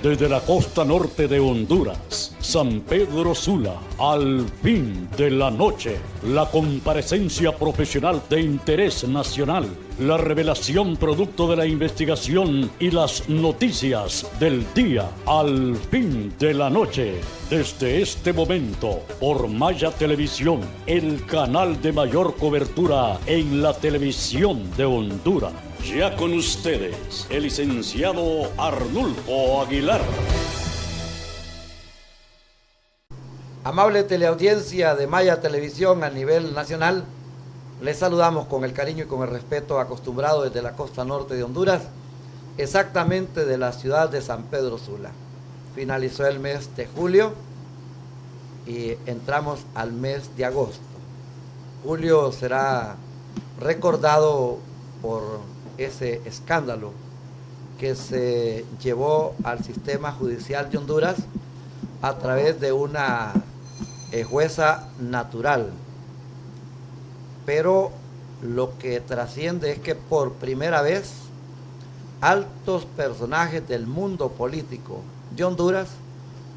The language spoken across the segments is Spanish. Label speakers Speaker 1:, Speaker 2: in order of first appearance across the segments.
Speaker 1: desde la costa norte de Honduras, San Pedro Sula, al fin de la noche, la comparecencia profesional de interés nacional, la revelación producto de la investigación y las noticias del día, al fin de la noche. Desde este momento, por Maya Televisión, el canal de mayor cobertura en la televisión de Honduras. Ya con ustedes, el licenciado Arnulfo Aguilar.
Speaker 2: Amable teleaudiencia de Maya Televisión a nivel nacional, les saludamos con el cariño y con el respeto acostumbrado desde la costa norte de Honduras, exactamente de la ciudad de San Pedro Sula. Finalizó el mes de julio y entramos al mes de agosto. Julio será recordado por ese escándalo que se llevó al sistema judicial de Honduras a través de una jueza natural. Pero lo que trasciende es que por primera vez altos personajes del mundo político de Honduras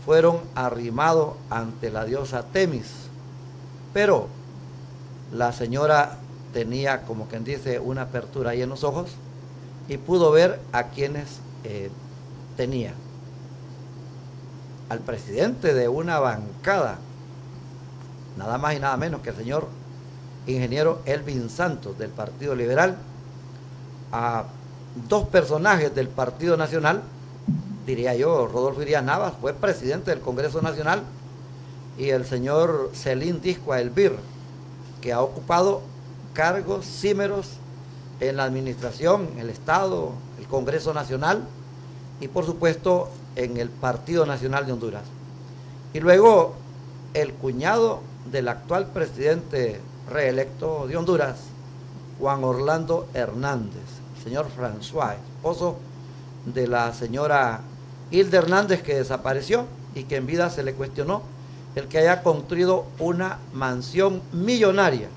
Speaker 2: fueron arrimados ante la diosa Temis. Pero la señora tenía, como quien dice, una apertura ahí en los ojos y pudo ver a quienes tenía. Al presidente de una bancada, nada más y nada menos que el señor ingeniero Elvin Santos del Partido Liberal, a dos personajes del Partido Nacional, diría yo, Rodolfo Irías Navas fue presidente del Congreso Nacional, y el señor Celín Discoa Elvir, que ha ocupado cargos címeros en la administración, el Estado, el Congreso Nacional y por supuesto en el Partido Nacional de Honduras. Y luego el cuñado del actual presidente reelecto de Honduras, Juan Orlando Hernández, el señor François, esposo de la señora Hilda Hernández, que desapareció y que en vida se le cuestionó el que haya construido una mansión millonaria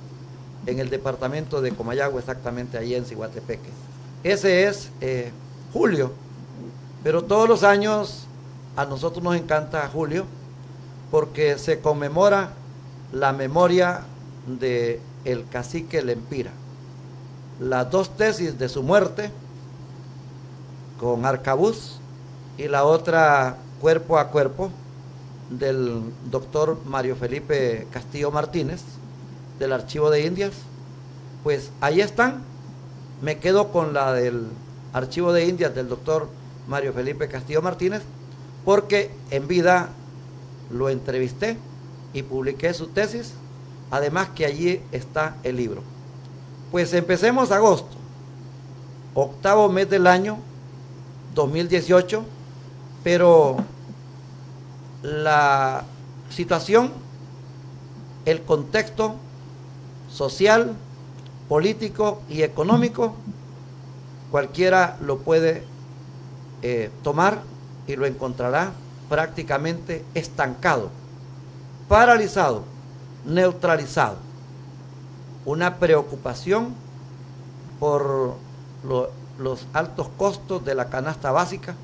Speaker 2: en el departamento de Comayagua, exactamente allí en Ciguatepeque. Ese es julio, pero todos los años a nosotros nos encanta julio porque se conmemora la memoria de el cacique Lempira. Las dos tesis de su muerte con arcabuz y la otra cuerpo a cuerpo del doctor Mario Felipe Castillo Martínez del Archivo de Indias, pues ahí están. Me quedo con la del Archivo de Indias del doctor Mario Felipe Castillo Martínez porque en vida lo entrevisté y publiqué su tesis, además que allí está el libro. Pues empecemos agosto, octavo mes del año 2018, pero la situación, el contexto social, político y económico, cualquiera lo puede tomar y lo encontrará prácticamente estancado, paralizado, neutralizado. Una preocupación por los altos costos de la canasta básica,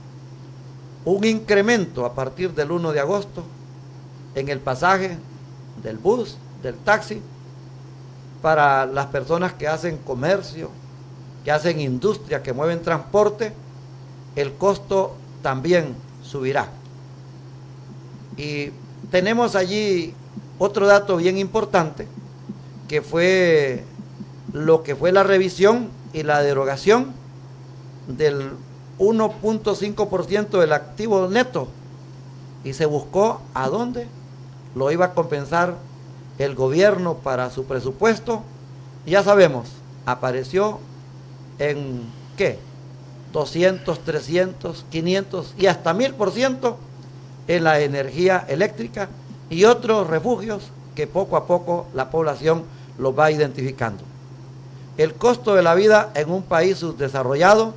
Speaker 2: un incremento a partir del 1 de agosto en el pasaje del bus, del taxi, para las personas que hacen comercio, que hacen industria, que mueven transporte, el costo también subirá. Y tenemos allí otro dato bien importante, que fue lo que fue la revisión y la derogación del 1.5% del activo neto, y se buscó a dónde lo iba a compensar el gobierno para su presupuesto. Ya sabemos, apareció en ¿qué? 200, 300, 500 y hasta 1000% en la energía eléctrica y otros refugios que poco a poco la población los va identificando. El costo de la vida en un país subdesarrollado,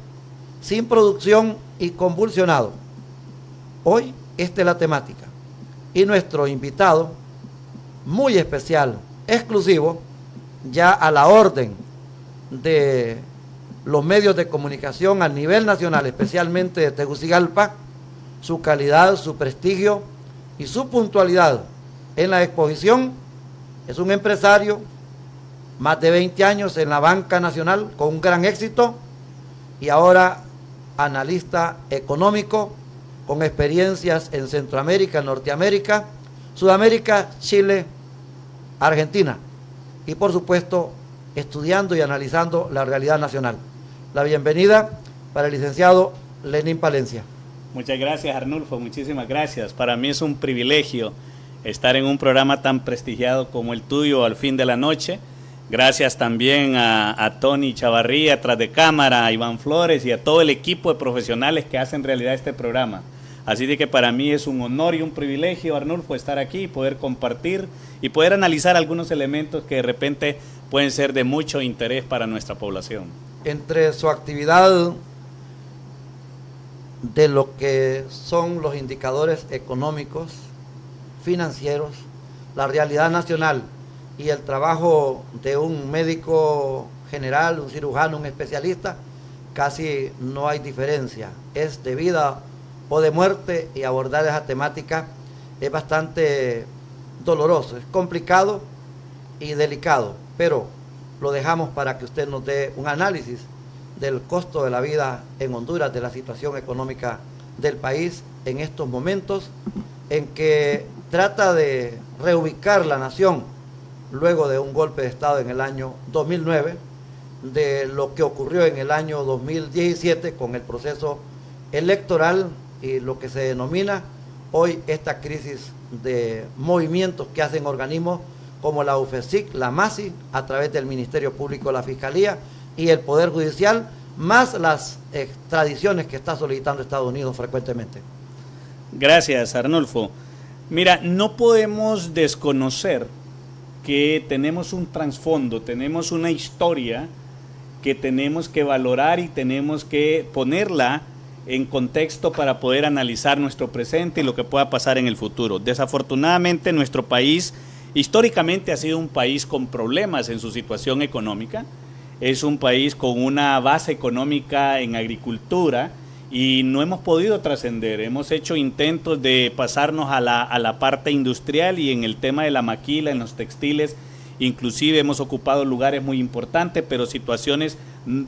Speaker 2: sin producción y convulsionado. Hoy esta es la temática. Y nuestro invitado, muy especial, exclusivo, ya a la orden de los medios de comunicación a nivel nacional, especialmente de Tegucigalpa, su calidad, su prestigio y su puntualidad en la exposición. Es un empresario, más de 20 años en la banca nacional con un gran éxito y ahora analista económico con experiencias en Centroamérica, Norteamérica, Sudamérica, Chile, Argentina y por supuesto estudiando y analizando la realidad nacional. La bienvenida para el licenciado Lenín Palencia.
Speaker 3: Muchas gracias, Arnulfo, muchísimas gracias. Para mí es un privilegio estar en un programa tan prestigiado como el tuyo, Al Fin de la Noche. Gracias también a Tony Chavarría, tras de cámara, a Iván Flores y a todo el equipo de profesionales que hacen realidad este programa. Así de que para mí es un honor y un privilegio, Arnulfo, estar aquí y poder compartir y poder analizar algunos elementos que de repente pueden ser de mucho interés para nuestra población.
Speaker 2: Entre su actividad de lo que son los indicadores económicos, financieros, la realidad nacional y el trabajo de un médico general, un cirujano, un especialista, casi no hay diferencia. Es de vida o de muerte y abordar esa temática es bastante doloroso, es complicado y delicado, pero lo dejamos para que usted nos dé un análisis del costo de la vida en Honduras, de la situación económica del país en estos momentos en que trata de reubicar la nación luego de un golpe de Estado en el año 2009, de lo que ocurrió en el año 2017 con el proceso electoral y lo que se denomina hoy esta crisis de movimientos que hacen organismos como la UFESIC, la MASI, a través del Ministerio Público, la Fiscalía y el Poder Judicial, más las extradiciones que está solicitando Estados Unidos frecuentemente.
Speaker 3: Gracias, Arnulfo. Mira, no podemos desconocer que tenemos un trasfondo, tenemos una historia que tenemos que valorar y tenemos que ponerla en contexto para poder analizar nuestro presente y lo que pueda pasar en el futuro. Desafortunadamente, nuestro país históricamente ha sido un país con problemas en su situación económica. Es un país con una base económica en agricultura y no hemos podido trascender. Hemos hecho intentos de pasarnos a la parte industrial y en el tema de la maquila, en los textiles, inclusive hemos ocupado lugares muy importantes, pero situaciones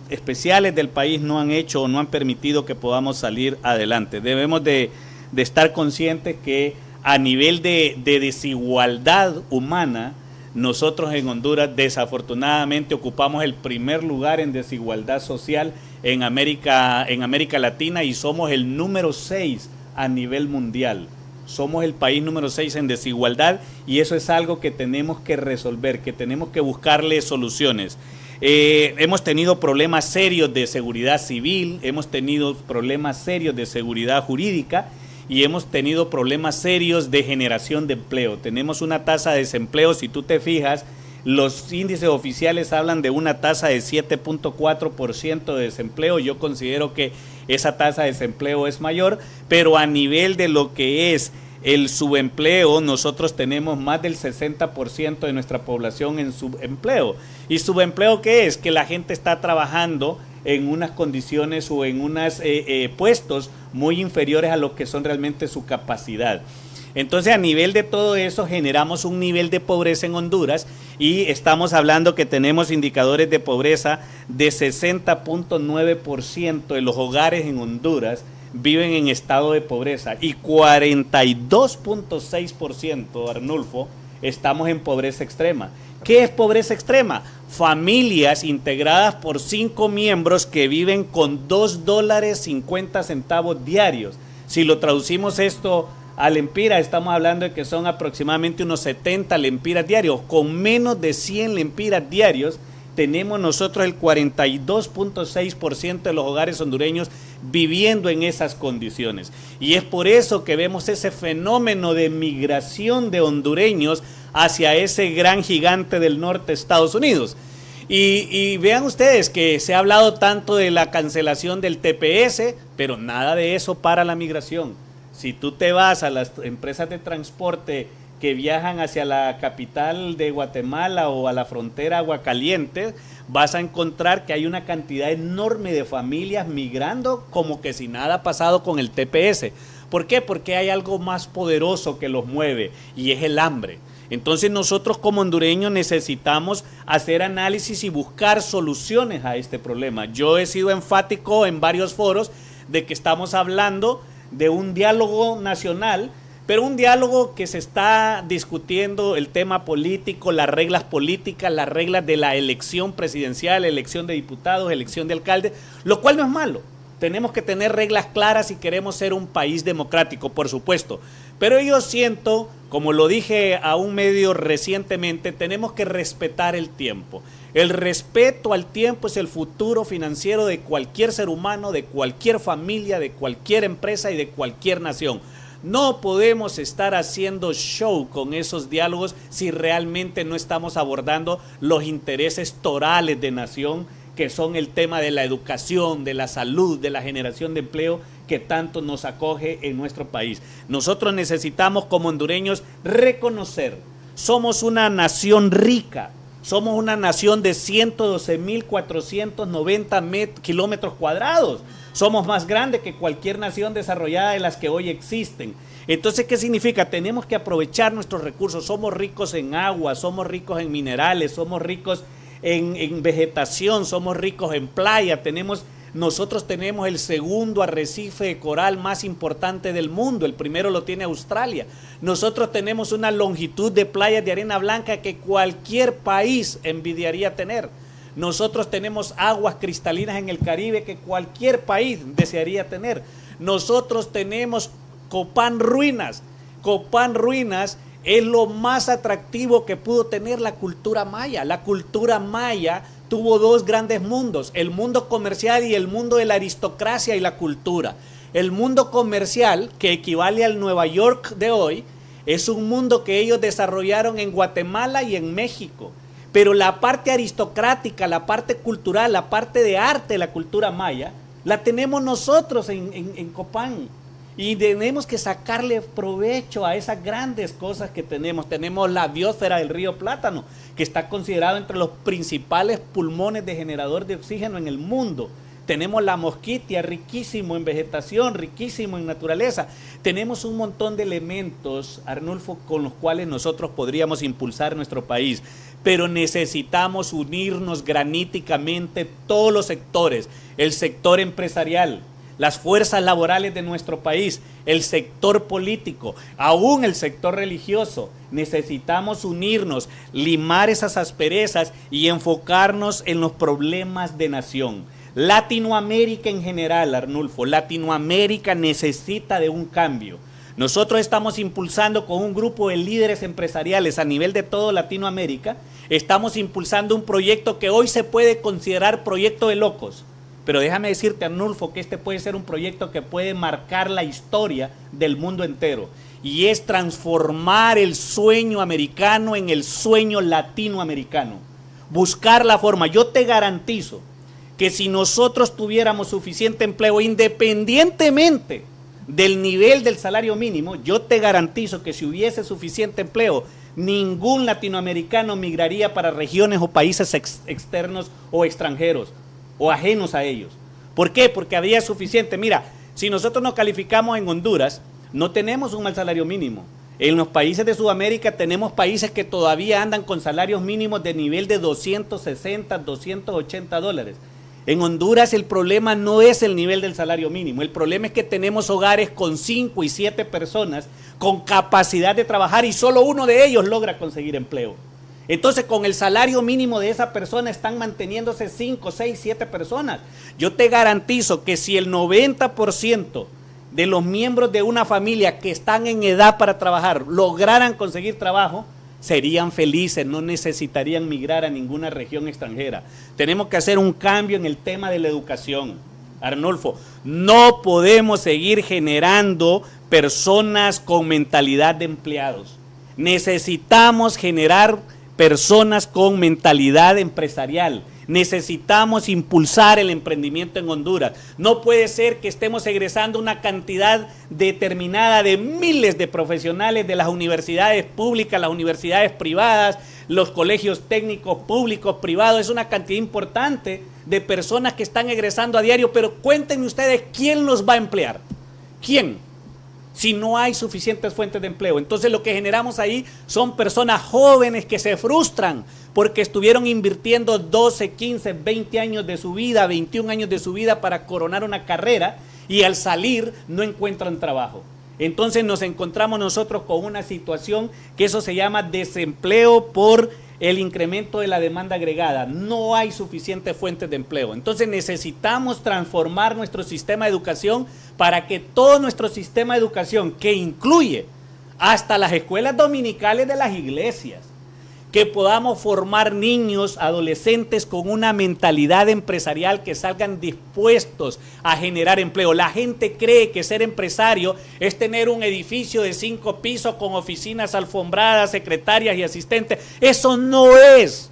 Speaker 3: especiales del país no han hecho o no han permitido que podamos salir adelante. Debemos de estar conscientes que a nivel de desigualdad humana, nosotros en Honduras desafortunadamente ocupamos el primer lugar en desigualdad social en América Latina y somos el número 6 a nivel mundial. Somos el país número 6 en desigualdad y eso es algo que tenemos que resolver, que tenemos que buscarle soluciones. Hemos tenido problemas serios de seguridad civil, hemos tenido problemas serios de seguridad jurídica y hemos tenido problemas serios de generación de empleo. Tenemos una tasa de desempleo, si tú te fijas, los índices oficiales hablan de una tasa de 7.4% de desempleo. Yo considero que esa tasa de desempleo es mayor, pero a nivel de lo que es el subempleo, nosotros tenemos más del 60% de nuestra población en subempleo. ¿Y subempleo qué es? Que la gente está trabajando en unas condiciones o en unos puestos muy inferiores a lo que son realmente su capacidad. Entonces, a nivel de todo eso, generamos un nivel de pobreza en Honduras y estamos hablando que tenemos indicadores de pobreza de 60.9% de los hogares en Honduras viven en estado de pobreza y 42.6%, Arnulfo, estamos en pobreza extrema. ¿Qué es pobreza extrema? Familias integradas por 5 miembros que viven con $2.50 diarios. Si lo traducimos esto a lempiras, estamos hablando de que son aproximadamente unos 70 lempiras diarios. Con menos de 100 lempiras diarios, tenemos nosotros el 42.6% de los hogares hondureños viviendo en esas condiciones. Y es por eso que vemos ese fenómeno de migración de hondureños hacia ese gran gigante del norte, Estados Unidos. Y vean ustedes que se ha hablado tanto de la cancelación del TPS, pero nada de eso para la migración. Si tú te vas a las empresas de transporte que viajan hacia la capital de Guatemala o a la frontera Aguacaliente, vas a encontrar que hay una cantidad enorme de familias migrando como que si nada ha pasado con el TPS. ¿Por qué? Porque hay algo más poderoso que los mueve y es el hambre. Entonces nosotros como hondureños necesitamos hacer análisis y buscar soluciones a este problema. Yo he sido enfático en varios foros de que estamos hablando de un diálogo nacional, pero un diálogo que se está discutiendo el tema político, las reglas políticas, las reglas de la elección presidencial, elección de diputados, elección de alcaldes, lo cual no es malo. Tenemos que tener reglas claras si queremos ser un país democrático, por supuesto. Pero yo siento, como lo dije a un medio recientemente, tenemos que respetar el tiempo. El respeto al tiempo es el futuro financiero de cualquier ser humano, de cualquier familia, de cualquier empresa y de cualquier nación. No podemos estar haciendo show con esos diálogos si realmente no estamos abordando los intereses torales de nación, que son el tema de la educación, de la salud, de la generación de empleo que tanto nos acoge en nuestro país. Nosotros necesitamos como hondureños reconocer, somos una nación rica, somos una nación de 112.490 kilómetros cuadrados, somos más grandes que cualquier nación desarrollada de las que hoy existen. Entonces, ¿qué significa? Tenemos que aprovechar nuestros recursos, somos ricos en agua, somos ricos en minerales, somos ricos en vegetación, somos ricos en playa, nosotros tenemos el segundo arrecife de coral más importante del mundo, el primero lo tiene Australia. Nosotros tenemos una longitud de playas de arena blanca que cualquier país envidiaría tener. Nosotros tenemos aguas cristalinas en el Caribe que cualquier país desearía tener. Nosotros tenemos Copán Ruinas. Copán Ruinas es lo más atractivo que pudo tener la cultura maya. La cultura maya tuvo dos grandes mundos, el mundo comercial y el mundo de la aristocracia y la cultura. El mundo comercial, que equivale al Nueva York de hoy, es un mundo que ellos desarrollaron en Guatemala y en México. Pero la parte aristocrática, la parte cultural, la parte de arte de la cultura maya, la tenemos nosotros en Copán. Y tenemos que sacarle provecho a esas grandes cosas que tenemos. Tenemos la biosfera del río Plátano, que está considerado entre los principales pulmones de generador de oxígeno en el mundo. Tenemos la Mosquitia, riquísimo en vegetación, riquísimo en naturaleza. Tenemos un montón de elementos, Arnulfo, con los cuales nosotros podríamos impulsar nuestro país. Pero necesitamos unirnos graníticamente todos los sectores, el sector empresarial, las fuerzas laborales de nuestro país, el sector político, aún el sector religioso. Necesitamos unirnos, limar esas asperezas y enfocarnos en los problemas de nación. Latinoamérica en general, Arnulfo, Latinoamérica necesita de un cambio. Nosotros estamos impulsando con un grupo de líderes empresariales a nivel de todo Latinoamérica, estamos impulsando un proyecto que hoy se puede considerar proyecto de locos. Pero déjame decirte, Arnulfo, que este puede ser un proyecto que puede marcar la historia del mundo entero. Y es transformar el sueño americano en el sueño latinoamericano. Buscar la forma. Yo te garantizo que si nosotros tuviéramos suficiente empleo, independientemente del nivel del salario mínimo, yo te garantizo que si hubiese suficiente empleo, ningún latinoamericano migraría para regiones o países externos o extranjeros, o ajenos a ellos. ¿Por qué? Porque había suficiente. Mira, si nosotros nos calificamos en Honduras, no tenemos un mal salario mínimo. En los países de Sudamérica tenemos países que todavía andan con salarios mínimos de nivel de 260, 280 dólares. En Honduras el problema no es el nivel del salario mínimo, el problema es que tenemos hogares con 5 y 7 personas con capacidad de trabajar y solo uno de ellos logra conseguir empleo. Entonces, con el salario mínimo de esa persona están manteniéndose 5, 6, 7 personas. Yo te garantizo que si el 90% de los miembros de una familia que están en edad para trabajar lograran conseguir trabajo, serían felices, no necesitarían migrar a ninguna región extranjera. Tenemos que hacer un cambio en el tema de la educación. Arnulfo, no podemos seguir generando personas con mentalidad de empleados. Necesitamos generar personas con mentalidad empresarial. Necesitamos impulsar el emprendimiento en Honduras. No puede ser que estemos egresando una cantidad determinada de miles de profesionales de las universidades públicas, las universidades privadas, los colegios técnicos públicos, privados, es una cantidad importante de personas que están egresando a diario, pero cuéntenme ustedes, ¿quién los va a emplear? ¿Quién? Si no hay suficientes fuentes de empleo. Entonces lo que generamos ahí son personas jóvenes que se frustran porque estuvieron invirtiendo 12, 15, 20 años de su vida, 21 años de su vida para coronar una carrera y al salir no encuentran trabajo. Entonces nos encontramos nosotros con una situación que eso se llama desempleo por el incremento de la demanda agregada. No hay suficientes fuentes de empleo. Entonces necesitamos transformar nuestro sistema de educación para que todo nuestro sistema de educación, que incluye hasta las escuelas dominicales de las iglesias, que podamos formar niños, adolescentes con una mentalidad empresarial, que salgan dispuestos a generar empleo. La gente cree que ser empresario es tener un edificio de 5 pisos con oficinas alfombradas, secretarias y asistentes. Eso no es.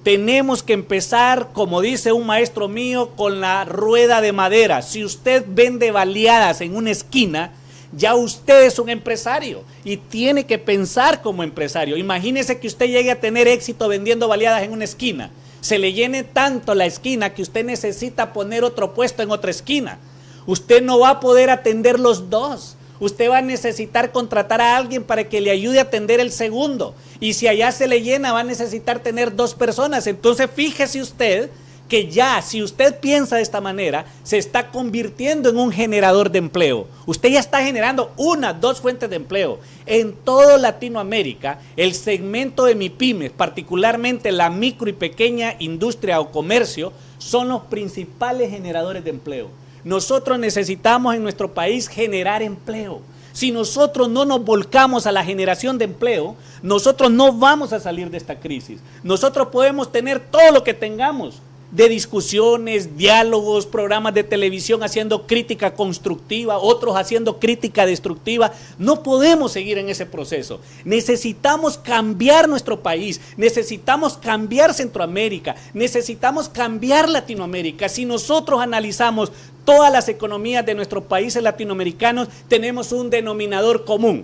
Speaker 3: Tenemos que empezar, como dice un maestro mío, con la rueda de madera. Si usted vende baleadas en una esquina, ya usted es un empresario y tiene que pensar como empresario. Imagínese que usted llegue a tener éxito vendiendo baleadas en una esquina. Se le llene tanto la esquina que usted necesita poner otro puesto en otra esquina. Usted no va a poder atender los dos. Usted va a necesitar contratar a alguien para que le ayude a atender el segundo. Y si allá se le llena, va a necesitar tener 2 personas. Entonces fíjese usted que ya, si usted piensa de esta manera, se está convirtiendo en un generador de empleo. Usted ya está generando 1, 2 fuentes de empleo. En toda Latinoamérica, el segmento de MIPYMES, particularmente la micro y pequeña industria o comercio, son los principales generadores de empleo. Nosotros necesitamos en nuestro país generar empleo. Si nosotros no nos volcamos a la generación de empleo, nosotros no vamos a salir de esta crisis. Nosotros podemos tener todo lo que tengamos, de discusiones, diálogos, programas de televisión haciendo crítica constructiva, otros haciendo crítica destructiva. No podemos seguir en ese proceso. Necesitamos cambiar nuestro país, necesitamos cambiar Centroamérica, necesitamos cambiar Latinoamérica. Si nosotros analizamos todas las economías de nuestros países latinoamericanos, tenemos un denominador común: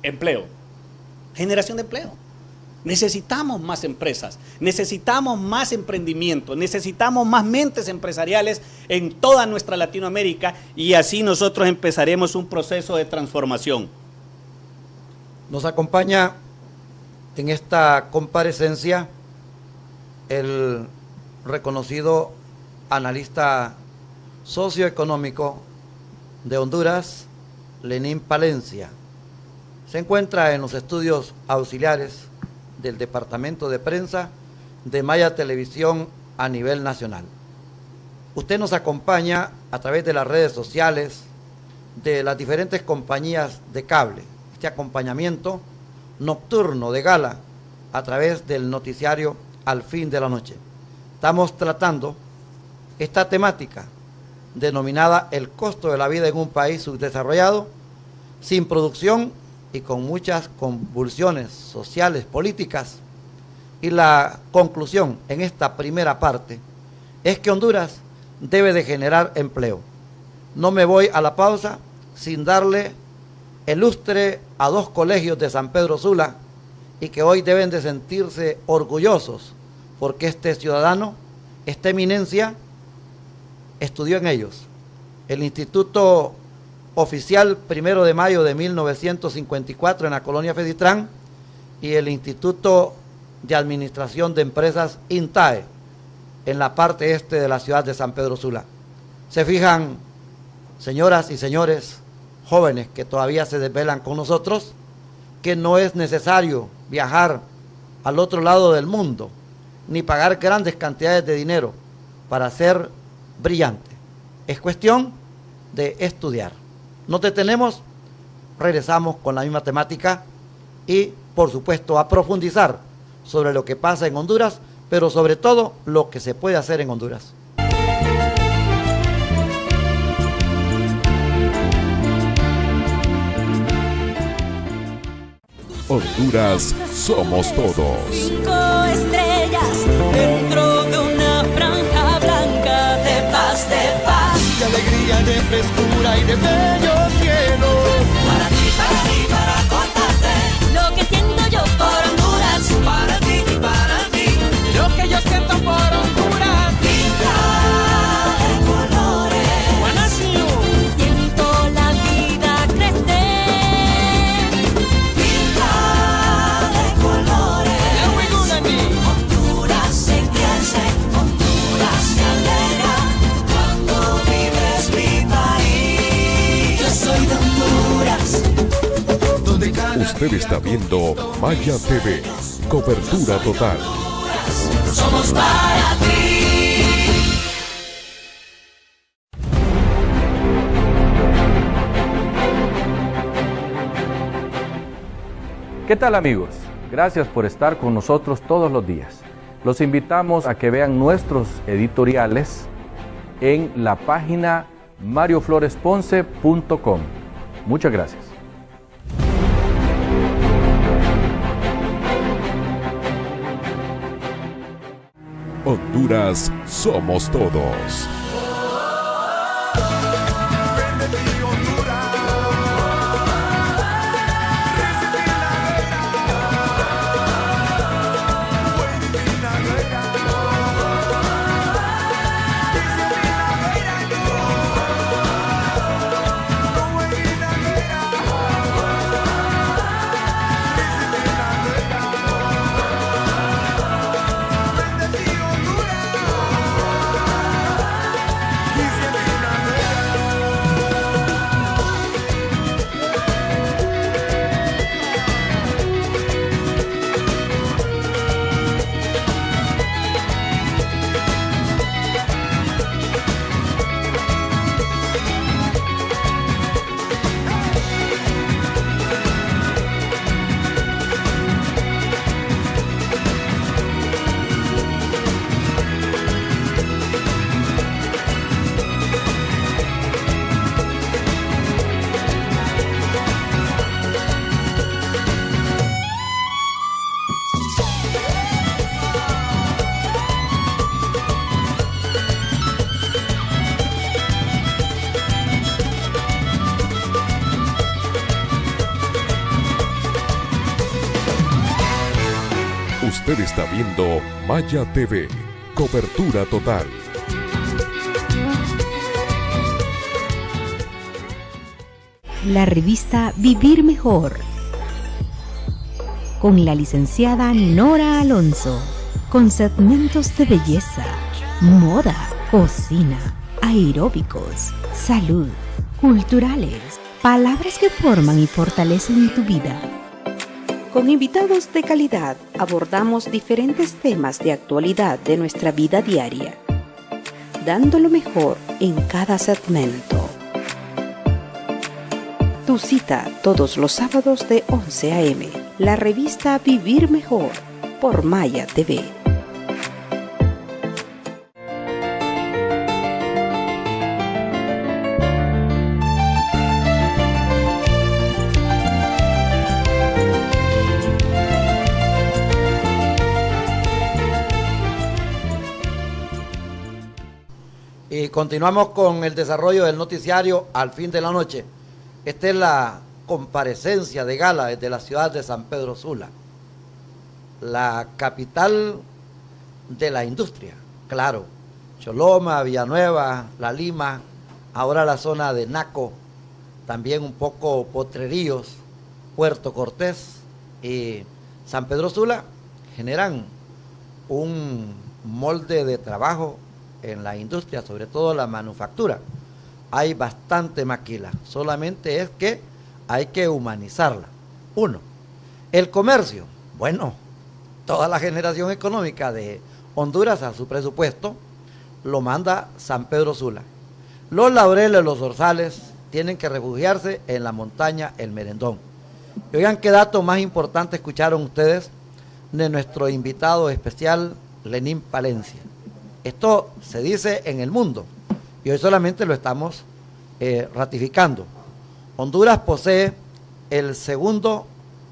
Speaker 3: empleo, generación de empleo. Necesitamos más empresas, necesitamos más emprendimiento, necesitamos más mentes empresariales en toda nuestra Latinoamérica, y así nosotros empezaremos un proceso de transformación.
Speaker 2: Nos acompaña en esta comparecencia el reconocido analista socioeconómico de Honduras, Lenín Palencia. Se encuentra en los estudios auxiliares del Departamento de Prensa de Maya Televisión a nivel nacional. Usted nos acompaña a través de las redes sociales de las diferentes compañías de cable. Este acompañamiento nocturno de gala a través del noticiario Al Fin de la Noche. Estamos tratando esta temática denominada el costo de la vida en un país subdesarrollado, sin producción y con muchas convulsiones sociales, políticas. Y la conclusión en esta primera parte es que Honduras debe de generar empleo. No me voy a la pausa sin darle el lustre a 2 colegios de San Pedro Sula, y que hoy deben de sentirse orgullosos porque este ciudadano, esta eminencia, estudió en ellos. El Instituto Oficial 1 de Mayo de 1954 en la colonia Feditrán, y el Instituto de Administración de Empresas INTAE en la parte este de la ciudad de San Pedro Sula. Se fijan, señoras y señores jóvenes que todavía se desvelan con nosotros, que no es necesario viajar al otro lado del mundo ni pagar grandes cantidades de dinero para ser brillante. Es cuestión de estudiar. Nos detenemos, regresamos con la misma temática y, por supuesto, a profundizar sobre lo que pasa en Honduras, pero sobre todo lo que se puede hacer en Honduras.
Speaker 4: Honduras somos todos.
Speaker 5: 5 estrellas dentro de una franja blanca de paz, de alegría, de frescura y de bello cielo. Para ti, para contarte lo que siento yo por Honduras. Para ti.
Speaker 4: Usted está viendo Maya TV, cobertura total.
Speaker 5: Somos para ti.
Speaker 6: ¿Qué tal, amigos? Gracias por estar con nosotros todos los días. Los invitamos a que vean nuestros editoriales en la página mariofloresponce.com. Muchas gracias.
Speaker 4: Honduras somos todos. Usted está viendo Maya TV, cobertura total.
Speaker 7: La revista Vivir Mejor, con la licenciada Nora Alonso, con segmentos de belleza, moda, cocina, aeróbicos, salud, culturales, palabras que forman y fortalecen tu vida. Con invitados de calidad abordamos diferentes temas de actualidad de nuestra vida diaria, dando lo mejor en cada segmento. Tu cita todos los sábados de 11 a.m. La revista Vivir Mejor por Maya TV.
Speaker 2: Y continuamos con el desarrollo del noticiario Al Fin de la Noche. Esta es la comparecencia de gala desde la ciudad de San Pedro Sula, la capital de la industria. Claro, Choloma, Villanueva, La Lima, ahora la zona de Naco, también un poco Potrerillos, Puerto Cortés y San Pedro Sula generan un molde de trabajo en la industria, sobre todo la manufactura. Hay bastante maquila, solamente es que hay que humanizarla. Uno, el comercio. Bueno, toda la generación económica de Honduras a su presupuesto lo manda San Pedro Sula. Los laureles, los zorzales tienen que refugiarse en la montaña El Merendón. Y oigan qué dato más importante escucharon ustedes de nuestro invitado especial, Lenín Palencia. Esto se dice en el mundo y hoy solamente lo estamos ratificando. Honduras posee el segundo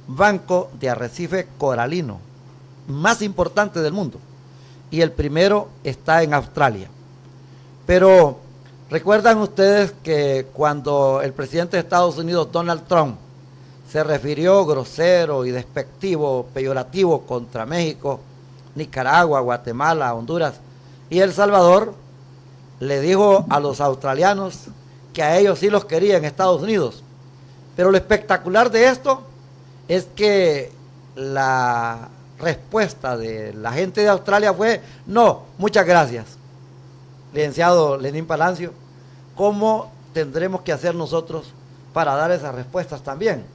Speaker 2: banco de arrecife coralino más importante del mundo y el primero está en Australia. Pero ¿recuerdan ustedes que cuando el presidente de Estados Unidos, Donald Trump, se refirió grosero y despectivo, peyorativo contra México, Nicaragua, Guatemala, Honduras y El Salvador, le dijo a los australianos que a ellos sí los quería en Estados Unidos? Pero lo espectacular de esto es que la respuesta de la gente de Australia fue: no, muchas gracias. Licenciado Lenín Palencia, ¿cómo tendremos que hacer nosotros para dar esas respuestas también?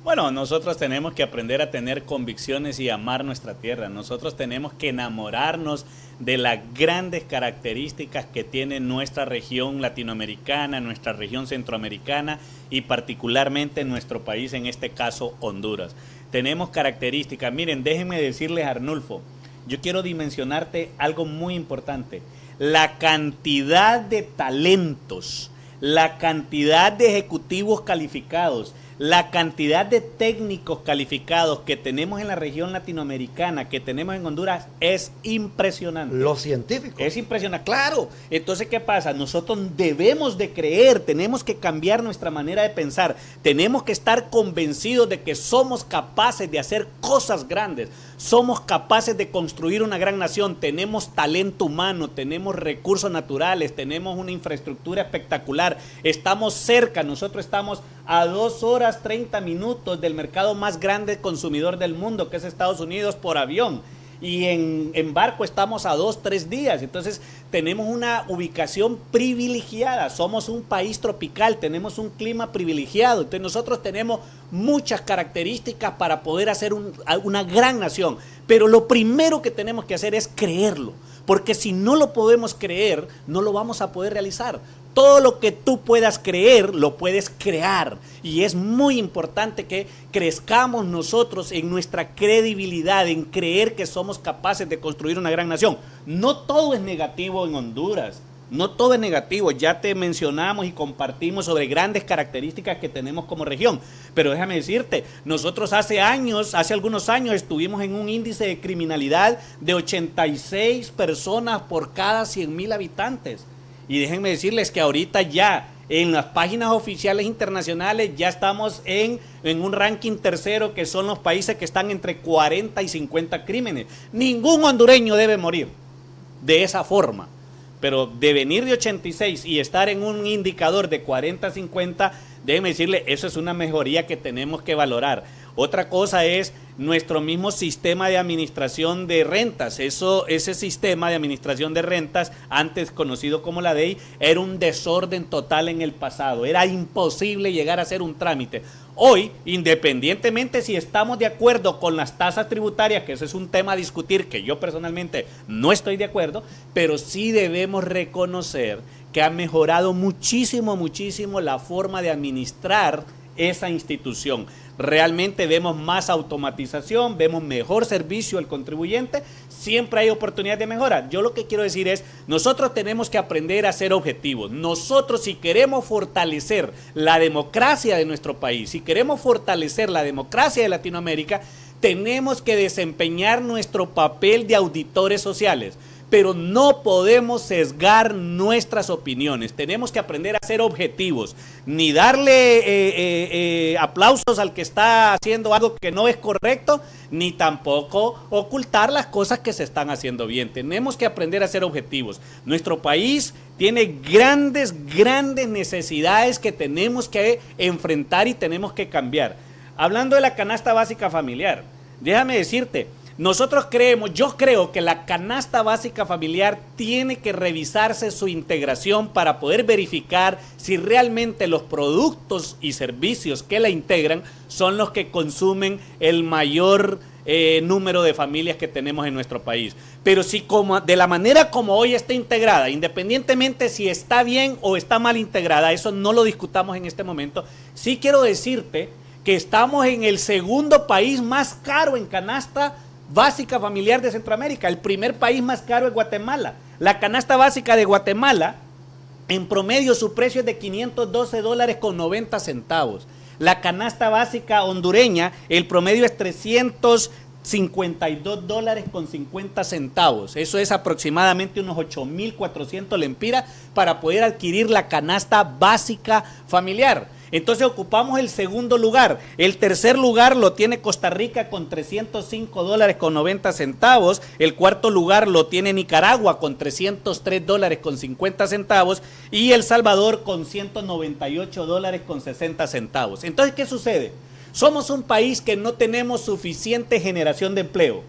Speaker 3: Bueno, nosotros tenemos que aprender a tener convicciones y amar nuestra tierra. Nosotros tenemos que enamorarnos de las grandes características que tiene nuestra región latinoamericana, nuestra región centroamericana y particularmente nuestro país, en este caso Honduras. Tenemos características. Miren, déjenme decirles, Arnulfo, yo quiero dimensionarte algo muy importante. La cantidad de talentos, la cantidad de ejecutivos calificados, la cantidad de técnicos calificados que tenemos en la región latinoamericana, que tenemos en Honduras, es impresionante.
Speaker 2: Los científicos.
Speaker 3: Es impresionante, claro. Entonces, ¿qué pasa? Nosotros debemos de creer, tenemos que cambiar nuestra manera de pensar, tenemos que estar convencidos de que somos capaces de hacer cosas grandes, somos capaces de construir una gran nación, tenemos talento humano, tenemos recursos naturales, tenemos una infraestructura espectacular, estamos cerca, nosotros estamos a 2 horas 30 minutos del mercado más grande consumidor del mundo, que es Estados Unidos, por avión. Y en barco estamos a 2-3 días. Entonces tenemos una ubicación privilegiada. Somos un país tropical, tenemos un clima privilegiado. Entonces nosotros tenemos muchas características para poder hacer una gran nación. Pero lo primero que tenemos que hacer es creerlo. Porque si no lo podemos creer, no lo vamos a poder realizar. Todo lo que tú puedas creer, lo puedes crear. Y es muy importante que crezcamos nosotros en nuestra credibilidad, en creer que somos capaces de construir una gran nación. No todo es negativo en Honduras. No todo es negativo. Ya te mencionamos y compartimos sobre grandes características que tenemos como región. Pero déjame decirte, nosotros hace algunos años estuvimos en un índice de criminalidad de 86 personas por cada 100,000 habitantes. Y déjenme decirles que ahorita ya en las páginas oficiales internacionales ya estamos en un ranking tercero, que son los países que están entre 40 y 50 crímenes. Ningún hondureño debe morir de esa forma. Pero de venir de 86 y estar en un indicador de 40-50, déjenme decirle, eso es una mejoría que tenemos que valorar. Otra cosa es nuestro mismo sistema de administración de rentas. Ese sistema de administración de rentas, antes conocido como la DEI, era un desorden total en el pasado. Era imposible llegar a hacer un trámite. Hoy, independientemente si estamos de acuerdo con las tasas tributarias, que eso es un tema a discutir, que yo personalmente no estoy de acuerdo, pero sí debemos reconocer que ha mejorado muchísimo la forma de administrar esa institución. Realmente vemos más automatización, vemos mejor servicio al contribuyente, siempre hay oportunidad de mejora. Yo lo que quiero decir es, nosotros tenemos que aprender a ser objetivos. Nosotros, si queremos fortalecer la democracia de nuestro país, si queremos fortalecer la democracia de Latinoamérica, tenemos que desempeñar nuestro papel de auditores sociales. Pero no podemos sesgar nuestras opiniones. Tenemos que aprender a ser objetivos, ni darle aplausos al que está haciendo algo que no es correcto, ni tampoco ocultar las cosas que se están haciendo bien. Tenemos que aprender a ser objetivos. Nuestro país tiene grandes enfrentar y tenemos que cambiar. Hablando de la canasta básica familiar, déjame decirte, yo creo que la canasta básica familiar tiene que revisarse su integración para poder verificar si realmente los productos y servicios que la integran son los que consumen el mayor número de familias que tenemos en nuestro país. Pero si de la manera como hoy está integrada, independientemente si está bien o está mal integrada, eso no lo discutamos en este momento, sí quiero decirte que estamos en el segundo país más caro en canasta básica familiar de Centroamérica. El primer país más caro es Guatemala. La canasta básica de Guatemala, en promedio su precio es de $512.90. La canasta básica hondureña, el promedio es $352.50. Eso es aproximadamente unos 8.400 lempiras para poder adquirir la canasta básica familiar. Entonces ocupamos el segundo lugar. El tercer lugar lo tiene Costa Rica con $305.90. El cuarto lugar lo tiene Nicaragua con $303.50. Y El Salvador con $198.60. Entonces, ¿qué sucede? Somos un país que no tenemos suficiente generación de empleo.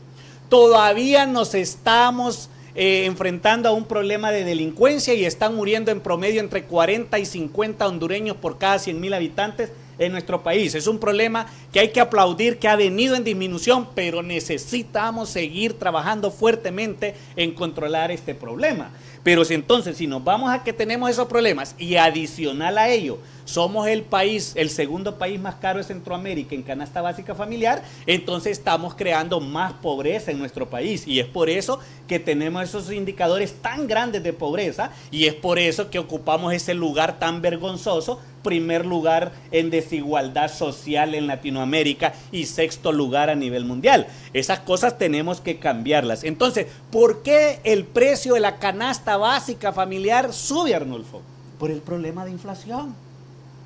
Speaker 3: Todavía nos estamos enfrentando a un problema de delincuencia y están muriendo en promedio entre 40 y 50 hondureños por cada 100,000 habitantes en nuestro país. Es un problema que hay que aplaudir, que ha venido en disminución, pero necesitamos seguir trabajando fuertemente en controlar este problema. Pero si entonces, si nos vamos a que tenemos esos problemas y adicional a ello, somos el país, el segundo país más caro de Centroamérica en canasta básica familiar, entonces estamos creando más pobreza en nuestro país y es por eso que tenemos esos indicadores tan grandes de pobreza y es por eso que ocupamos ese lugar tan vergonzoso, primer lugar en desigualdad social en Latinoamérica y sexto lugar a nivel mundial. Esas cosas tenemos que cambiarlas. Entonces, ¿por qué el precio de la canasta básica familiar sube, Arnulfo? Por el problema de inflación.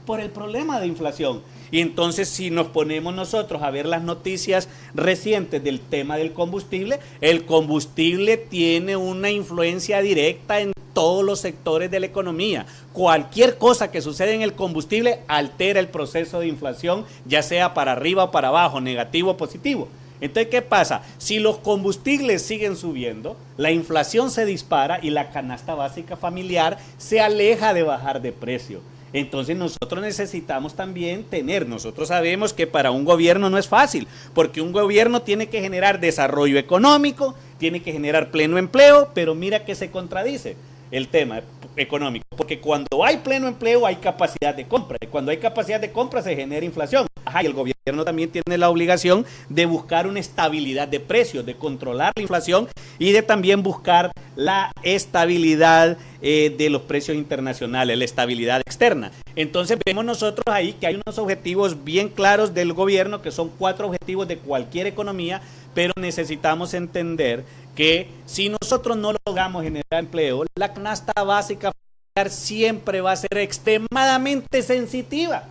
Speaker 3: Por el problema de inflación. Y entonces si nos ponemos nosotros a ver las noticias recientes del tema del combustible, el combustible tiene una influencia directa en todos los sectores de la economía. Cualquier cosa que sucede en el combustible altera el proceso de inflación, ya sea para arriba o para abajo, negativo o positivo. Entonces, ¿qué pasa? Si los combustibles siguen subiendo, la inflación se dispara y la canasta básica familiar se aleja de bajar de precio. Entonces nosotros necesitamos también nosotros sabemos que para un gobierno no es fácil, porque un gobierno tiene que generar desarrollo económico, tiene que generar pleno empleo, pero mira que se contradice el tema económico, porque cuando hay pleno empleo hay capacidad de compra, y cuando hay capacidad de compra se genera inflación. Ajá, y el gobierno también tiene la obligación de buscar una estabilidad de precios, de controlar la inflación y de también buscar la estabilidad de los precios internacionales, la estabilidad externa. Entonces vemos nosotros ahí que hay unos objetivos bien claros del gobierno, que son 4 objetivos de cualquier economía, pero necesitamos entender que si nosotros no logramos generar empleo, la canasta básica familiar siempre va a ser extremadamente sensitiva,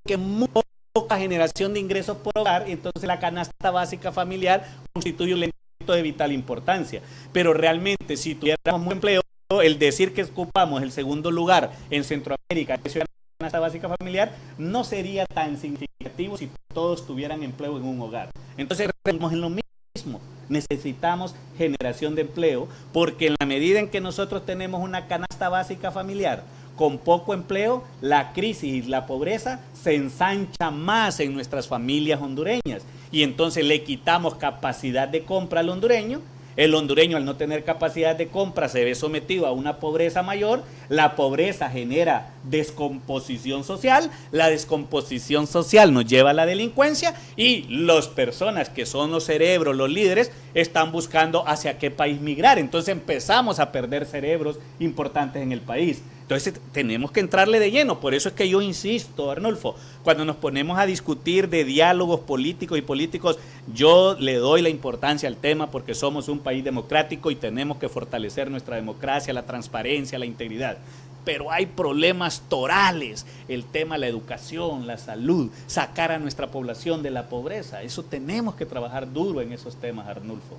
Speaker 3: porque muy poca generación de ingresos por hogar, entonces la canasta básica familiar constituye un elemento de vital importancia. Pero realmente si tuviéramos muy empleo, el decir que ocupamos el segundo lugar en Centroamérica en la canasta básica familiar no sería tan significativo si todos tuvieran empleo en un hogar. Entonces estamos en lo mismo. Necesitamos generación de empleo, porque en la medida en que nosotros tenemos una canasta básica familiar con poco empleo, la crisis y la pobreza se ensancha más en nuestras familias hondureñas y entonces le quitamos capacidad de compra al hondureño. El hondureño, al no tener capacidad de compra, se ve sometido a una pobreza mayor. La pobreza genera descomposición social. La descomposición social nos lleva a la delincuencia y las personas que son los cerebros, los líderes, están buscando hacia qué país migrar. Entonces empezamos a perder cerebros importantes en el país. Entonces tenemos que entrarle de lleno. Por eso es que yo insisto, Arnulfo, cuando nos ponemos a discutir de diálogos políticos y políticos, yo le doy la importancia al tema porque somos un país democrático y tenemos que fortalecer nuestra democracia, la transparencia, la integridad. Pero hay problemas torales, el tema de la educación, la salud, sacar a nuestra población de la pobreza. Eso tenemos que trabajar duro en esos temas, Arnulfo.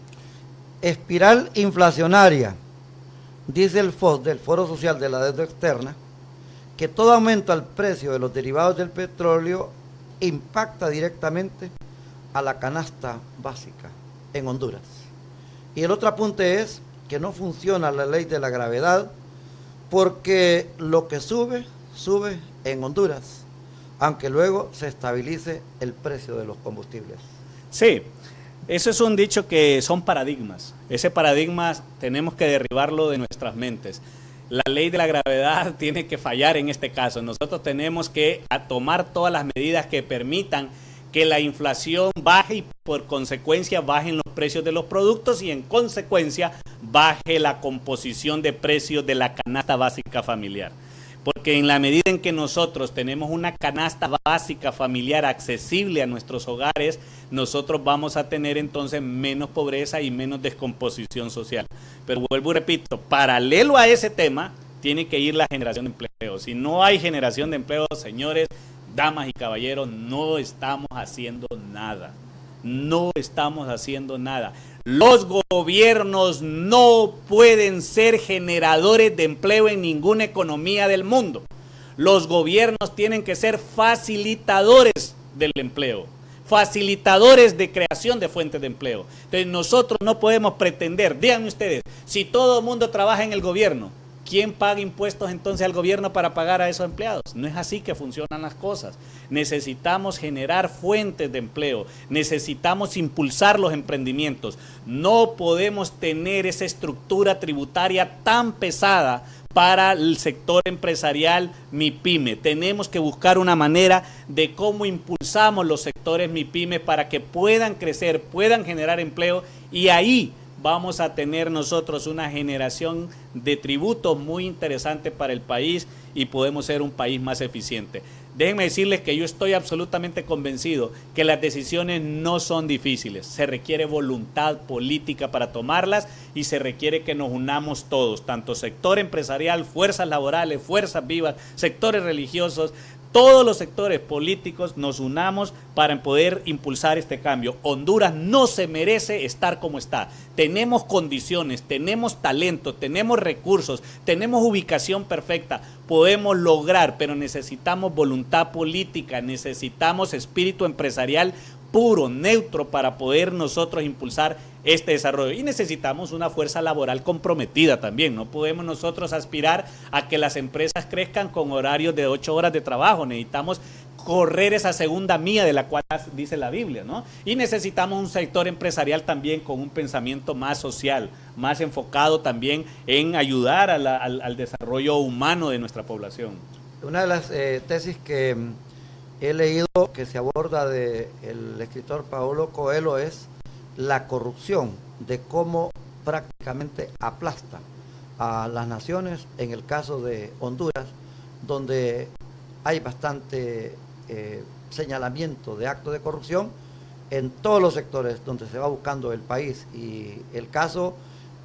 Speaker 2: Espiral inflacionaria. Dice el FOS, del Foro Social de la Deuda Externa, que todo aumento al precio de los derivados del petróleo impacta directamente a la canasta básica en Honduras. Y el otro apunte es que no funciona la ley de la gravedad, porque lo que sube, sube en Honduras, aunque luego se estabilice el precio de los combustibles.
Speaker 3: Sí. Eso es un dicho que son paradigmas. Ese paradigma tenemos que derribarlo de nuestras mentes. La ley de la gravedad tiene que fallar en este caso. Nosotros tenemos que tomar todas las medidas que permitan que la inflación baje y por consecuencia bajen los precios de los productos y en consecuencia baje la composición de precios de la canasta básica familiar. Porque en la medida en que nosotros tenemos una canasta básica familiar accesible a nuestros hogares, nosotros vamos a tener entonces menos pobreza y menos descomposición social. Pero vuelvo y repito, paralelo a ese tema, tiene que ir la generación de empleo. Si no hay generación de empleo, señores, damas y caballeros, no estamos haciendo nada. No estamos haciendo nada. Los gobiernos no pueden ser generadores de empleo en ninguna economía del mundo. Los gobiernos tienen que ser facilitadores del empleo, facilitadores de creación de fuentes de empleo. Entonces nosotros no podemos pretender, díganme ustedes, si todo el mundo trabaja en el gobierno, ¿quién paga impuestos entonces al gobierno para pagar a esos empleados? No es así que funcionan las cosas. Necesitamos generar fuentes de empleo, necesitamos impulsar los emprendimientos. No podemos tener esa estructura tributaria tan pesada para el sector empresarial MIPYME. Tenemos que buscar una manera de cómo impulsamos los sectores MIPYME para que puedan crecer, puedan generar empleo, y ahí vamos a tener nosotros una generación de tributos muy interesante para el país y podemos ser un país más eficiente. Déjenme decirles que yo estoy absolutamente convencido que las decisiones no son difíciles. Se requiere voluntad política para tomarlas y se requiere que nos unamos todos, tanto sector empresarial, fuerzas laborales, fuerzas vivas, sectores religiosos. Todos los sectores políticos nos unamos para poder impulsar este cambio. Honduras no se merece estar como está. Tenemos condiciones, tenemos talento, tenemos recursos, tenemos ubicación perfecta. Podemos lograr, pero necesitamos voluntad política, necesitamos espíritu empresarial puro, neutro, para poder nosotros impulsar este desarrollo. Y necesitamos una fuerza laboral comprometida también. No podemos nosotros aspirar a que las empresas crezcan con horarios de 8 horas de trabajo. Necesitamos correr esa segunda milla de la cual dice la Biblia, ¿no? Y necesitamos un sector empresarial también con un pensamiento más social, más enfocado también en ayudar al desarrollo humano de nuestra población.
Speaker 2: Una de las tesis que he leído que se aborda del escritor Paulo Coelho es la corrupción, de cómo prácticamente aplasta a las naciones, en el caso de Honduras, donde hay bastante señalamiento de actos de corrupción en todos los sectores donde se va buscando el país. Y el caso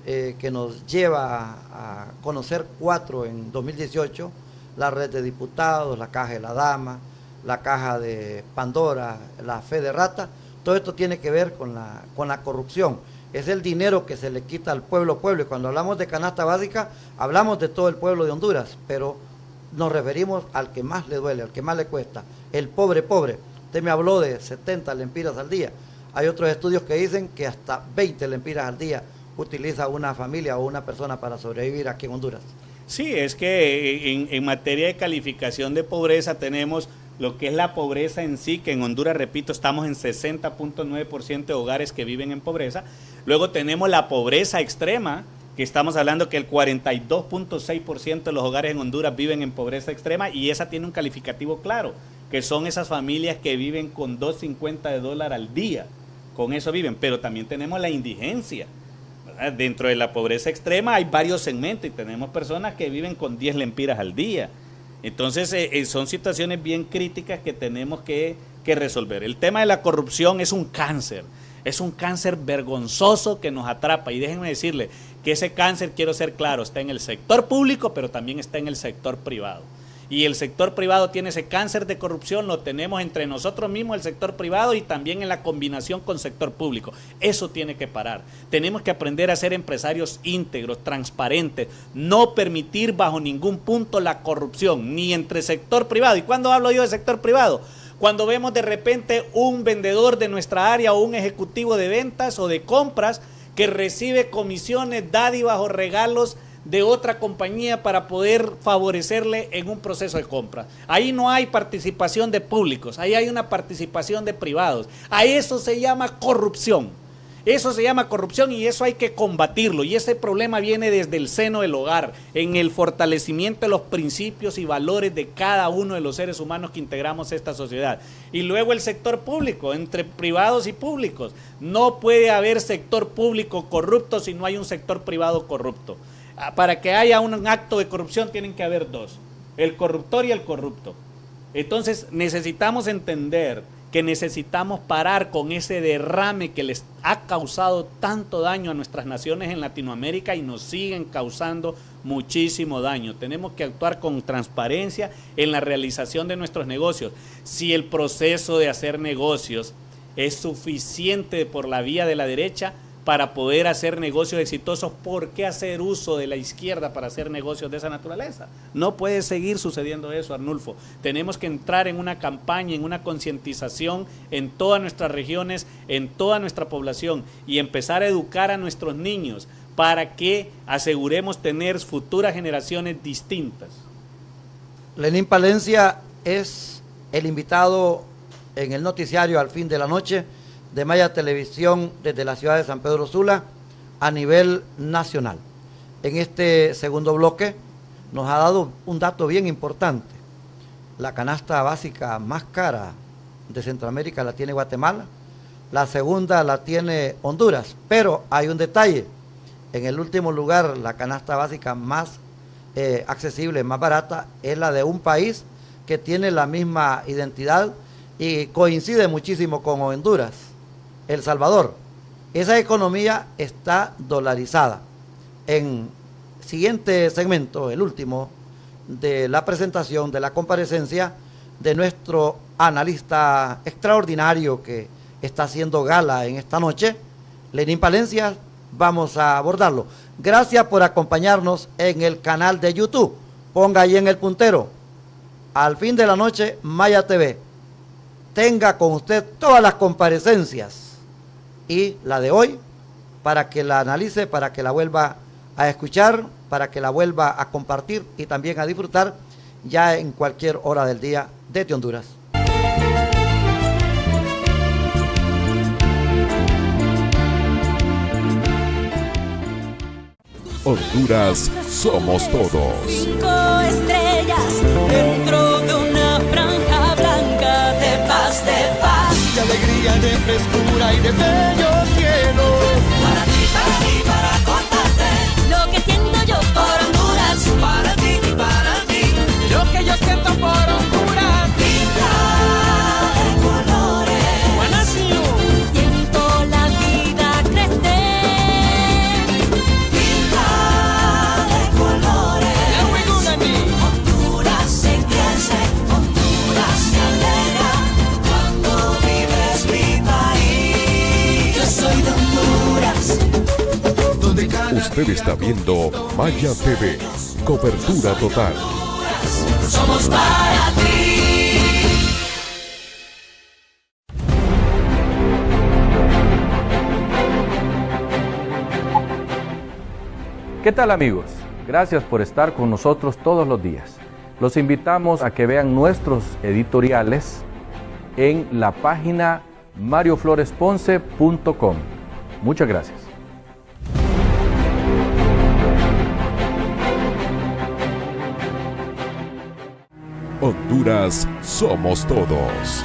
Speaker 2: que nos lleva a conocer 4 en 2018, la red de diputados, la caja de la dama, la caja de Pandora, la fe de rata, todo esto tiene que ver con la corrupción. Es el dinero que se le quita al pueblo. Y cuando hablamos de canasta básica, hablamos de todo el pueblo de Honduras, pero nos referimos al que más le duele, al que más le cuesta, el pobre. Usted me habló de 70 lempiras al día. Hay otros estudios que dicen que hasta 20 lempiras al día utiliza una familia o una persona para sobrevivir aquí en Honduras. Sí, es que en materia de calificación de pobreza tenemos lo que es la pobreza en sí, que en Honduras, repito, estamos en 60.9% de hogares que viven en pobreza. Luego tenemos la pobreza extrema, que estamos hablando que el 42.6% de los hogares en Honduras viven en pobreza extrema, y esa tiene un calificativo claro, que son esas familias que viven con $2.50 al día, con eso viven. Pero también tenemos la indigencia, ¿verdad? Dentro de la pobreza extrema hay varios segmentos y tenemos personas que viven con 10 lempiras al día. Entonces son situaciones bien críticas que tenemos que resolver. El tema de la corrupción es un cáncer vergonzoso que nos atrapa, y déjenme decirle que ese cáncer, quiero ser claro, está en el sector público, pero también está en el sector privado. Y el sector privado tiene ese cáncer de corrupción, lo tenemos entre nosotros mismos, el sector privado, y también en la combinación con sector público. Eso tiene que parar. Tenemos que aprender a ser empresarios íntegros, transparentes, no permitir bajo ningún punto la corrupción, ni entre sector privado. ¿Y cuándo hablo yo de sector privado? Cuando vemos de repente un vendedor de nuestra área o un ejecutivo de ventas o de compras que recibe comisiones, dádivas o regalos de otra compañía para poder favorecerle en un proceso de compra. Ahí no hay participación de públicos, ahí hay una participación de privados. A eso se llama corrupción. Eso se llama corrupción y eso hay que combatirlo. Y ese problema viene desde el seno del hogar, en el fortalecimiento de los principios y valores de cada uno de los seres humanos que integramos esta sociedad. Y luego el sector público, entre privados y públicos. No puede haber sector público corrupto si no hay un sector privado corrupto. Para que haya un acto de corrupción tienen que haber dos, el corruptor y el corrupto. Entonces necesitamos entender que necesitamos parar con ese derrame que les ha causado tanto daño a nuestras naciones en Latinoamérica y nos siguen causando muchísimo daño. Tenemos que actuar con transparencia en la realización de nuestros negocios. Si el proceso de hacer negocios es suficiente por la vía de la derecha para poder hacer negocios exitosos, ¿por qué hacer uso de la izquierda para hacer negocios de esa naturaleza? No puede seguir sucediendo eso, Arnulfo. Tenemos que entrar en una campaña, en una concientización en todas nuestras regiones, en toda nuestra población, y empezar a educar a nuestros niños
Speaker 3: para que aseguremos tener futuras generaciones distintas.
Speaker 2: Lenín Palencia es el invitado en el noticiario Al Fin de la Noche de Maya Televisión desde la ciudad de San Pedro Sula a nivel nacional. En este segundo bloque nos ha dado un dato bien importante. La canasta básica más cara de Centroamérica la tiene Guatemala, la segunda la tiene Honduras, pero hay un detalle. En el último lugar, la canasta básica más accesible, más barata, es la de un país que tiene la misma identidad y coincide muchísimo con Honduras, El Salvador. Esa economía está dolarizada. En siguiente segmento, el último de la presentación, de la comparecencia de nuestro analista extraordinario que está haciendo gala en esta noche, Lenín Palencia, vamos a abordarlo. Gracias por acompañarnos en el canal de YouTube. Ponga ahí en el puntero, Al Fin de la Noche, Maya TV. Tenga con usted todas las comparecencias y la de hoy para que la analice, para que la vuelva a escuchar, para que la vuelva a compartir y también a disfrutar ya en cualquier hora del día desde Honduras.
Speaker 4: Honduras somos todos.
Speaker 5: 5 estrellas dentro de una franja blanca de paz, de alegría, de frescura y de bello cielo. Para contarte lo que siento yo por Honduras. Para ti, lo que yo siento por Honduras. Pinta de colores, buena nación. Siento la vida crecer. Pinta de colores. Honduras se crece, Honduras se alegra cuando vives mi país. Yo soy de Honduras.
Speaker 4: Usted está viendo Maya TV, cobertura total.
Speaker 5: Somos para ti.
Speaker 6: ¿Qué tal, amigos? Gracias por estar con nosotros todos los días. Los invitamos a que vean nuestros editoriales en la página mariofloresponce.com. Muchas gracias.
Speaker 4: Honduras somos todos.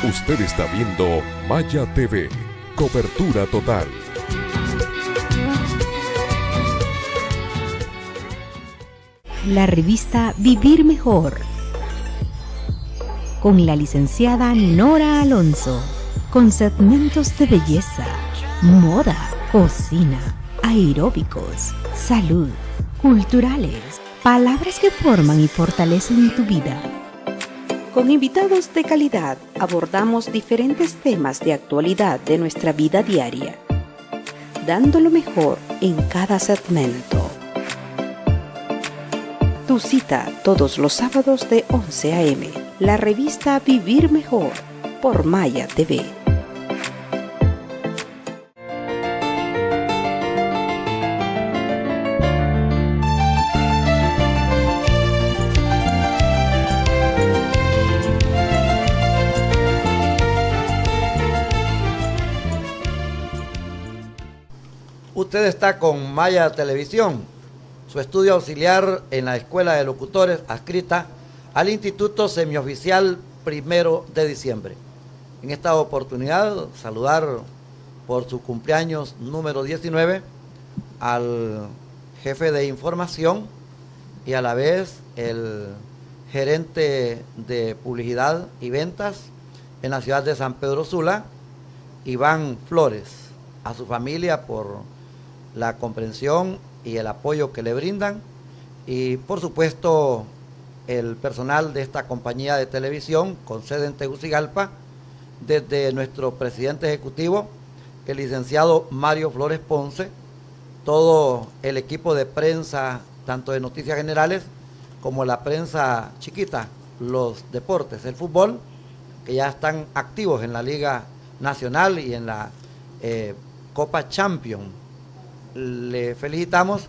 Speaker 4: Usted está viendo Maya TV, cobertura total.
Speaker 7: La revista Vivir Mejor, con la licenciada Nora Alonso, con segmentos de belleza, moda, cocina, aeróbicos, salud, culturales, palabras que forman y fortalecen tu vida. Con invitados de calidad abordamos diferentes temas de actualidad de nuestra vida diaria, dando lo mejor en cada segmento. Tu cita todos los sábados de 11 a.m. La revista Vivir Mejor por Maya TV.
Speaker 2: Usted está con Maya Televisión, su estudio auxiliar en la Escuela de Locutores adscrita al Instituto Semioficial 1 de Diciembre. En esta oportunidad, saludar por su cumpleaños número 19 al jefe de información y a la vez el gerente de publicidad y ventas en la ciudad de San Pedro Sula, Iván Flores, a su familia por la comprensión y el apoyo que le brindan, y por supuesto el personal de esta compañía de televisión con sede en Tegucigalpa, desde nuestro presidente ejecutivo, el licenciado Mario Flores Ponce, todo el equipo de prensa, tanto de Noticias Generales como la prensa chiquita, los deportes, el fútbol, que ya están activos en la Liga Nacional y en la Copa Champions. Le felicitamos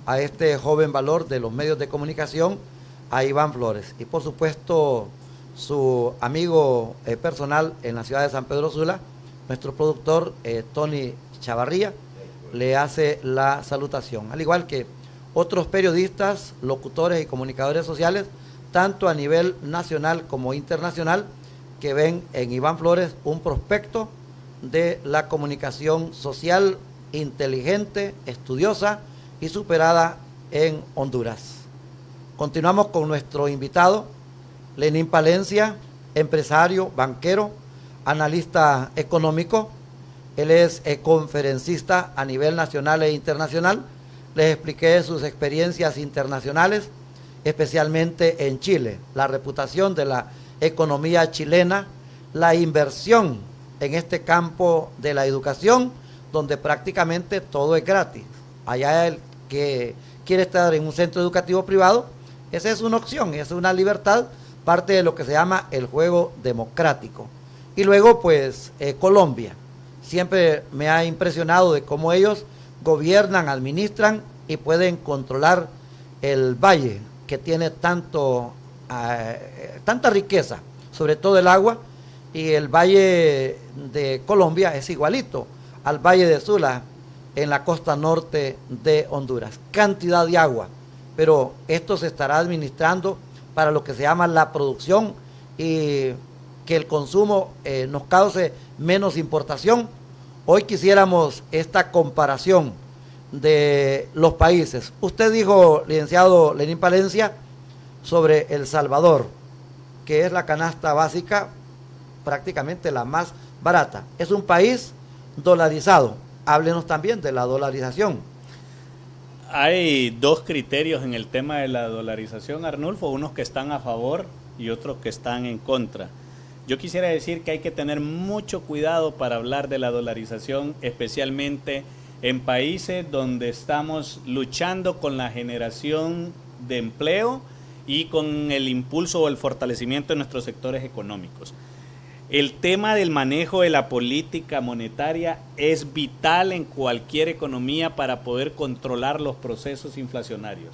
Speaker 2: a este joven valor de los medios de comunicación, a Iván Flores, y por supuesto su amigo personal en la ciudad de San Pedro Sula, nuestro productor Tony Chavarría, le hace la salutación, al igual que otros periodistas, locutores y comunicadores sociales, tanto a nivel nacional como internacional, que ven en Iván Flores un prospecto de la comunicación social inteligente, estudiosa y superada en Honduras. Continuamos con nuestro invitado, Lenín Palencia, empresario, banquero, analista económico. Él es conferencista a nivel nacional e internacional. Les expliqué sus experiencias internacionales, especialmente en Chile, la reputación de la economía chilena, la inversión en este campo de la educación, donde prácticamente todo es gratis. Allá el que quiere estar en un centro educativo privado, esa es una opción, esa es una libertad, parte de lo que se llama el juego democrático. Y luego pues Colombia, siempre me ha impresionado de cómo ellos gobiernan, administran y pueden controlar el valle, que tiene tanta riqueza, sobre todo el agua, y el valle de Colombia es igualito al Valle de Sula en la costa norte de Honduras. Cantidad de agua, pero esto se estará administrando para lo que se llama la producción y que el consumo nos cause menos importación. Hoy quisiéramos esta comparación de los países. Usted dijo, licenciado Lenín Palencia, sobre El Salvador, que es la canasta básica prácticamente la más barata. Es un país dolarizado. Háblenos también de la dolarización.
Speaker 3: Hay dos criterios en el tema de la dolarización, Arnulfo, unos que están a favor y otros que están en contra. Yo quisiera decir que hay que tener mucho cuidado para hablar de la dolarización, especialmente en países donde estamos luchando con la generación de empleo y con el impulso o el fortalecimiento de nuestros sectores económicos. El tema del manejo de la política monetaria es vital en cualquier economía para poder controlar los procesos inflacionarios.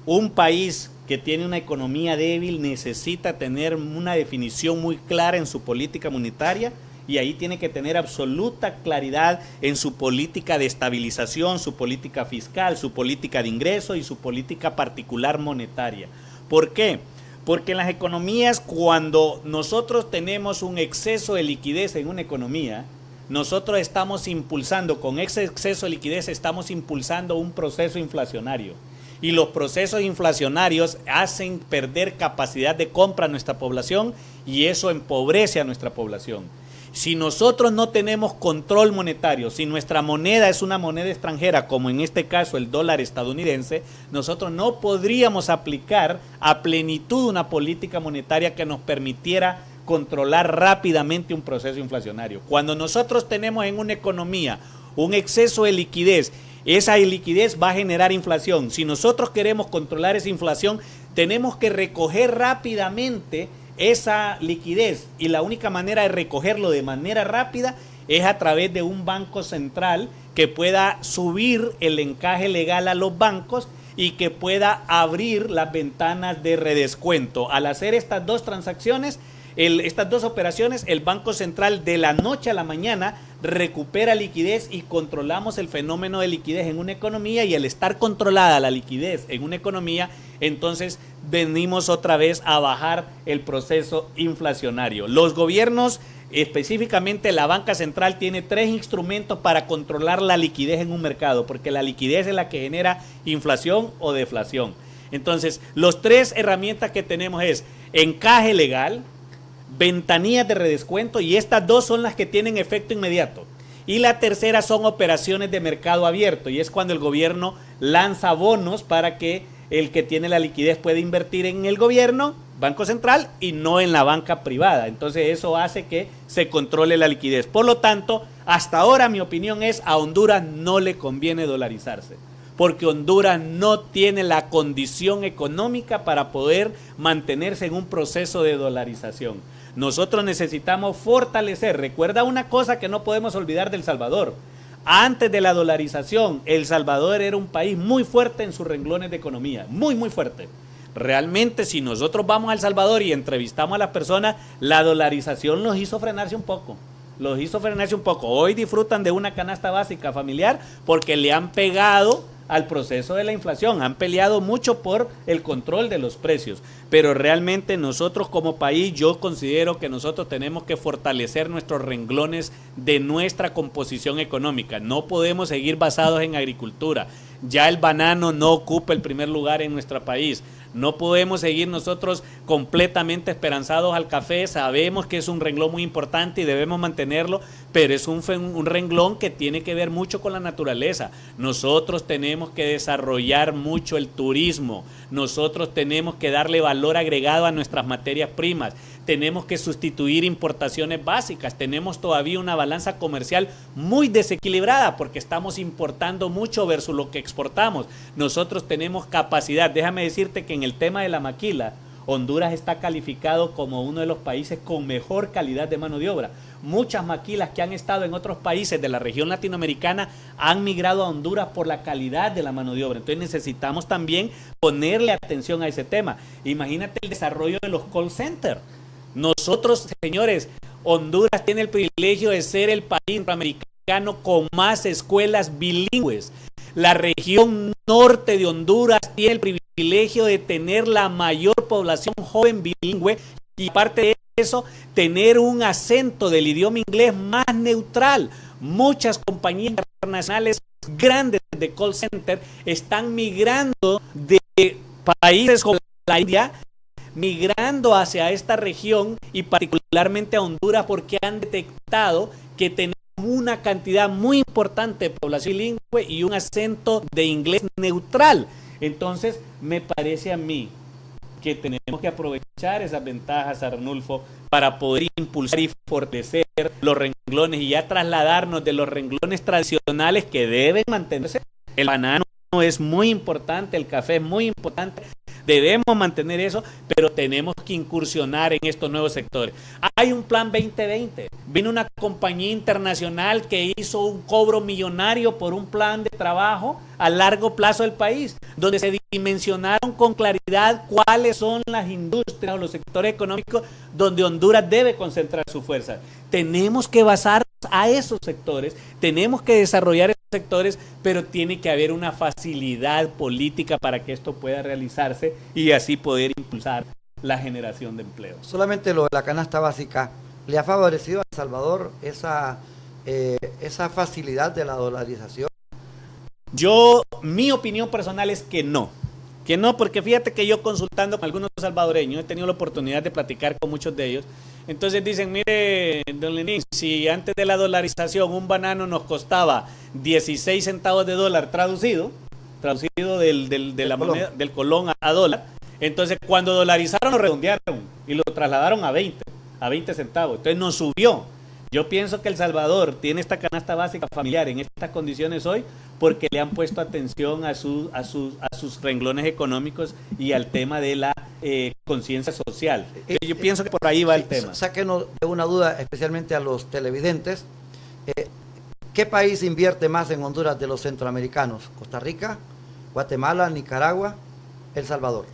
Speaker 3: Un país que tiene una economía débil necesita tener una definición muy clara en su política monetaria y ahí tiene que tener absoluta claridad en su política de estabilización, su política fiscal, su política de ingreso y su política particular monetaria. ¿Por qué? Porque en las economías, cuando nosotros tenemos un exceso de liquidez en una economía, nosotros estamos impulsando, con ese exceso de liquidez estamos impulsando un proceso inflacionario. Y los procesos inflacionarios hacen perder capacidad de compra a nuestra población y eso empobrece a nuestra población. Si nosotros no tenemos control monetario, si nuestra moneda es una moneda extranjera, como en este caso el dólar estadounidense, nosotros no podríamos aplicar a plenitud una política monetaria que nos permitiera controlar rápidamente un proceso inflacionario. Cuando nosotros tenemos en una economía un exceso de liquidez esa liquidez va a generar inflación. Si nosotros queremos controlar esa inflación, tenemos que recoger rápidamente esa liquidez, y la única manera de recogerlo de manera rápida es a través de un banco central que pueda subir el encaje legal a los bancos y que pueda abrir las ventanas de redescuento. Al hacer estas dos transacciones, estas dos operaciones, el Banco Central de la noche a la mañana recupera liquidez y controlamos el fenómeno de liquidez en una economía, y al estar controlada la liquidez en una economía, entonces venimos otra vez a bajar el proceso inflacionario. Los gobiernos, específicamente la banca central, tiene 3 instrumentos para controlar la liquidez en un mercado, porque la liquidez es la que genera inflación o deflación. Entonces, los 3 herramientas que tenemos es encaje legal, ventanillas de redescuento, y estas 2 son las que tienen efecto inmediato. Y la tercera son operaciones de mercado abierto, y es cuando el gobierno lanza bonos para que el que tiene la liquidez puede invertir en el gobierno, Banco Central, y no en la banca privada. Entonces eso hace que se controle la liquidez. Por lo tanto, hasta ahora mi opinión es: a Honduras no le conviene dolarizarse, porque Honduras no tiene la condición económica para poder mantenerse en un proceso de dolarización. Nosotros necesitamos fortalecer. Recuerda una cosa que no podemos olvidar del Salvador. Antes de la dolarización, El Salvador era un país muy fuerte en sus renglones de economía, muy, muy fuerte. Realmente, si nosotros vamos a El Salvador y entrevistamos a las personas, la dolarización los hizo frenarse un poco. Hoy disfrutan de una canasta básica familiar porque le han pegado al proceso de la inflación, han peleado mucho por el control de los precios, pero realmente nosotros como país, yo considero que nosotros tenemos que fortalecer nuestros renglones de nuestra composición económica. No podemos seguir basados en agricultura. Ya el banano no ocupa el primer lugar en nuestro país. No podemos seguir nosotros completamente esperanzados al café. Sabemos que es un renglón muy importante y debemos mantenerlo, pero es un renglón que tiene que ver mucho con la naturaleza. Nosotros tenemos que desarrollar mucho el turismo. Nosotros tenemos que darle valor agregado a nuestras materias primas. Tenemos que sustituir importaciones básicas. Tenemos todavía una balanza comercial muy desequilibrada porque estamos importando mucho versus lo que exportamos. Nosotros tenemos capacidad. Déjame decirte que en el tema de la maquila, Honduras está calificado como uno de los países con mejor calidad de mano de obra. Muchas maquilas que han estado en otros países de la región latinoamericana han migrado a Honduras por la calidad de la mano de obra. Entonces necesitamos también ponerle atención a ese tema. Imagínate el desarrollo de los call centers. Nosotros, señores, Honduras tiene el privilegio de ser el país centroamericano con más escuelas bilingües. La región norte de Honduras tiene el privilegio de tener la mayor población joven bilingüe, y aparte de eso, tener un acento del idioma inglés más neutral. Muchas compañías internacionales grandes de call center están migrando de países como la India, migrando hacia esta región y particularmente a Honduras, porque han detectado que tenemos una cantidad muy importante de población bilingüe y un acento de inglés neutral. Entonces, me parece a mí que tenemos que aprovechar esas ventajas, Arnulfo, para poder impulsar y fortalecer los renglones y ya trasladarnos de los renglones tradicionales que deben mantenerse. El banano es muy importante, el café es muy importante. Debemos mantener eso, pero tenemos que incursionar en estos nuevos sectores. Hay un plan 2020. Vino una compañía internacional que hizo un cobro millonario por un plan de trabajo a largo plazo del país, donde se dimensionaron con claridad cuáles son las industrias o los sectores económicos donde Honduras debe concentrar su fuerza. Tenemos que basarnos a esos sectores, tenemos que desarrollar esos sectores, pero tiene que haber una facilidad política para que esto pueda realizarse y así poder impulsar la generación de empleo.
Speaker 2: Solamente lo de la canasta básica, ¿le ha favorecido a El Salvador esa facilidad de la dolarización?
Speaker 3: Mi opinión personal es que no, porque fíjate que yo consultando con algunos salvadoreños, he tenido la oportunidad de platicar con muchos de ellos. Entonces dicen, mire, don Lenín, si antes de la dolarización un banano nos costaba 16 centavos de dólar traducido de la moneda, del colón a dólar, entonces cuando dolarizaron lo redondearon y lo trasladaron a 20 centavos, entonces nos subió. Yo pienso que El Salvador tiene esta canasta básica familiar en estas condiciones hoy porque le han puesto atención a sus renglones económicos y al tema de la conciencia social. Yo pienso que por ahí va el tema.
Speaker 2: Sáquenos de una duda, especialmente a los televidentes. ¿Qué país invierte más en Honduras de los centroamericanos? ¿Costa Rica, Guatemala, Nicaragua, El Salvador?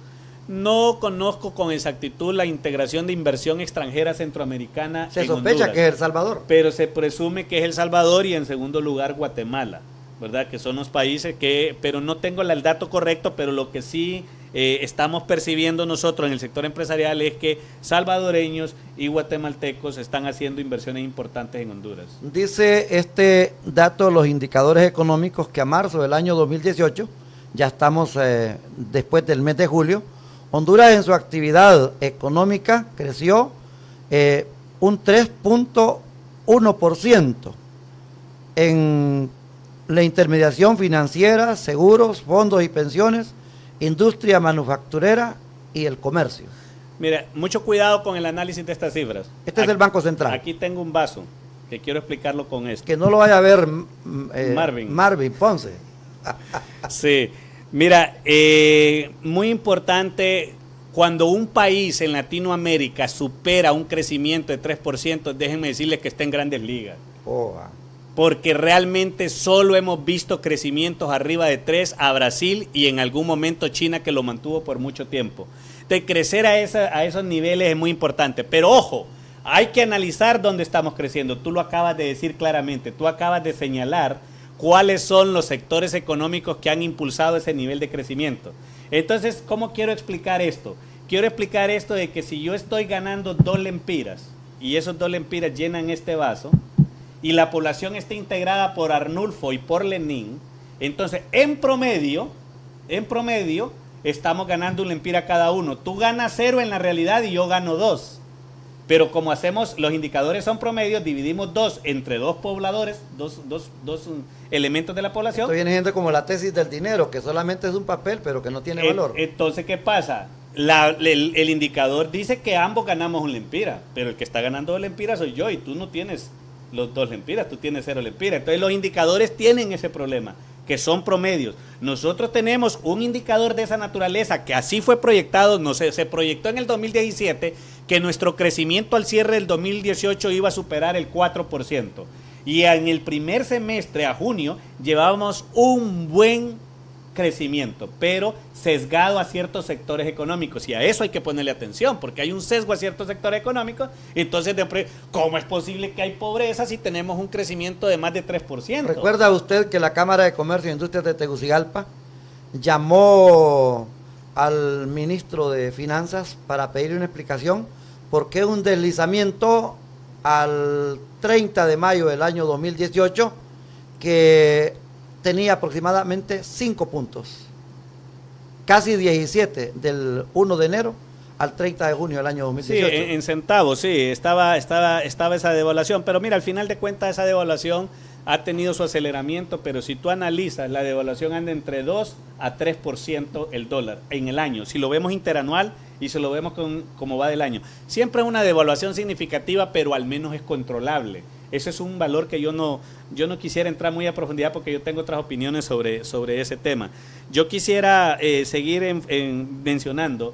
Speaker 3: No conozco con exactitud la integración de inversión extranjera centroamericana.
Speaker 2: Se sospecha
Speaker 3: Honduras,
Speaker 2: que es El Salvador.
Speaker 3: pero se presume que es El Salvador y en segundo lugar Guatemala, ¿verdad? Que son los países que, pero no tengo el dato correcto, pero lo que sí estamos percibiendo nosotros en el sector empresarial es que salvadoreños y guatemaltecos están haciendo inversiones importantes en Honduras.
Speaker 2: Dice este dato, los indicadores económicos, que a marzo del año 2018, ya estamos después del mes de julio, Honduras en su actividad económica creció un 3.1% en la intermediación financiera, seguros, fondos y pensiones, industria manufacturera y el comercio.
Speaker 3: Mira, mucho cuidado con el análisis de estas cifras.
Speaker 2: Este es el Banco Central.
Speaker 3: Aquí tengo un vaso que quiero explicarlo con esto.
Speaker 2: Que no lo vaya a ver
Speaker 3: Marvin
Speaker 2: Ponce.
Speaker 3: Sí, mira, muy importante, cuando un país en Latinoamérica supera un crecimiento de 3%, déjenme decirles que está en grandes ligas. Porque realmente solo hemos visto crecimientos arriba de 3 a Brasil y en algún momento China, que lo mantuvo por mucho tiempo. De crecer a esos niveles es muy importante, pero ojo, hay que analizar dónde estamos creciendo. Tú lo acabas de decir claramente, tú acabas de señalar cuáles son los sectores económicos que han impulsado ese nivel de crecimiento. Entonces, ¿cómo quiero explicar esto? Quiero explicar esto de que si yo estoy ganando 2 lempiras y esos 2 lempiras llenan este vaso y la población está integrada por Arnulfo y por Lenín, entonces en promedio estamos ganando 1 lempira cada uno. Tú ganas 0 en la realidad y yo gano 2. Pero como hacemos, los indicadores son promedios, dividimos 2 entre 2 pobladores, dos elementos de la población.
Speaker 2: Esto viene siendo como la tesis del dinero, que solamente es un papel, pero que no tiene valor.
Speaker 3: Entonces, ¿qué pasa? El indicador dice que ambos ganamos 1 lempira, pero el que está ganando 2 lempiras soy yo y tú no tienes los 2 lempiras, tú tienes 0 lempiras. Entonces, los indicadores tienen ese problema, que son promedios. Nosotros tenemos un indicador de esa naturaleza que así fue proyectado, no sé, se proyectó en el 2017 que nuestro crecimiento al cierre del 2018 iba a superar el 4%. Y en el primer semestre, a junio, llevábamos un buen crecimiento, pero sesgado a ciertos sectores económicos, y a eso hay que ponerle atención, porque hay un sesgo a ciertos sectores económicos. Entonces, ¿cómo es posible que hay pobreza si tenemos un crecimiento de más de 3%?
Speaker 2: ¿Recuerda usted que la Cámara de Comercio e Industrias de Tegucigalpa llamó al ministro de Finanzas para pedirle una explicación por qué un deslizamiento al 30 de mayo del año 2018 que tenía aproximadamente 5 puntos, casi 17 del 1 de enero al 30 de junio del año 2018.
Speaker 3: Sí, en centavos, sí, estaba esa devaluación, pero mira, al final de cuentas esa devaluación ha tenido su aceleramiento, pero si tú analizas, la devaluación anda entre 2 a 3% el dólar en el año, si lo vemos interanual y si lo vemos como va del año. Siempre es una devaluación significativa, pero al menos es controlable. Ese es un valor que yo no quisiera entrar muy a profundidad porque yo tengo otras opiniones sobre ese tema. Yo quisiera seguir mencionando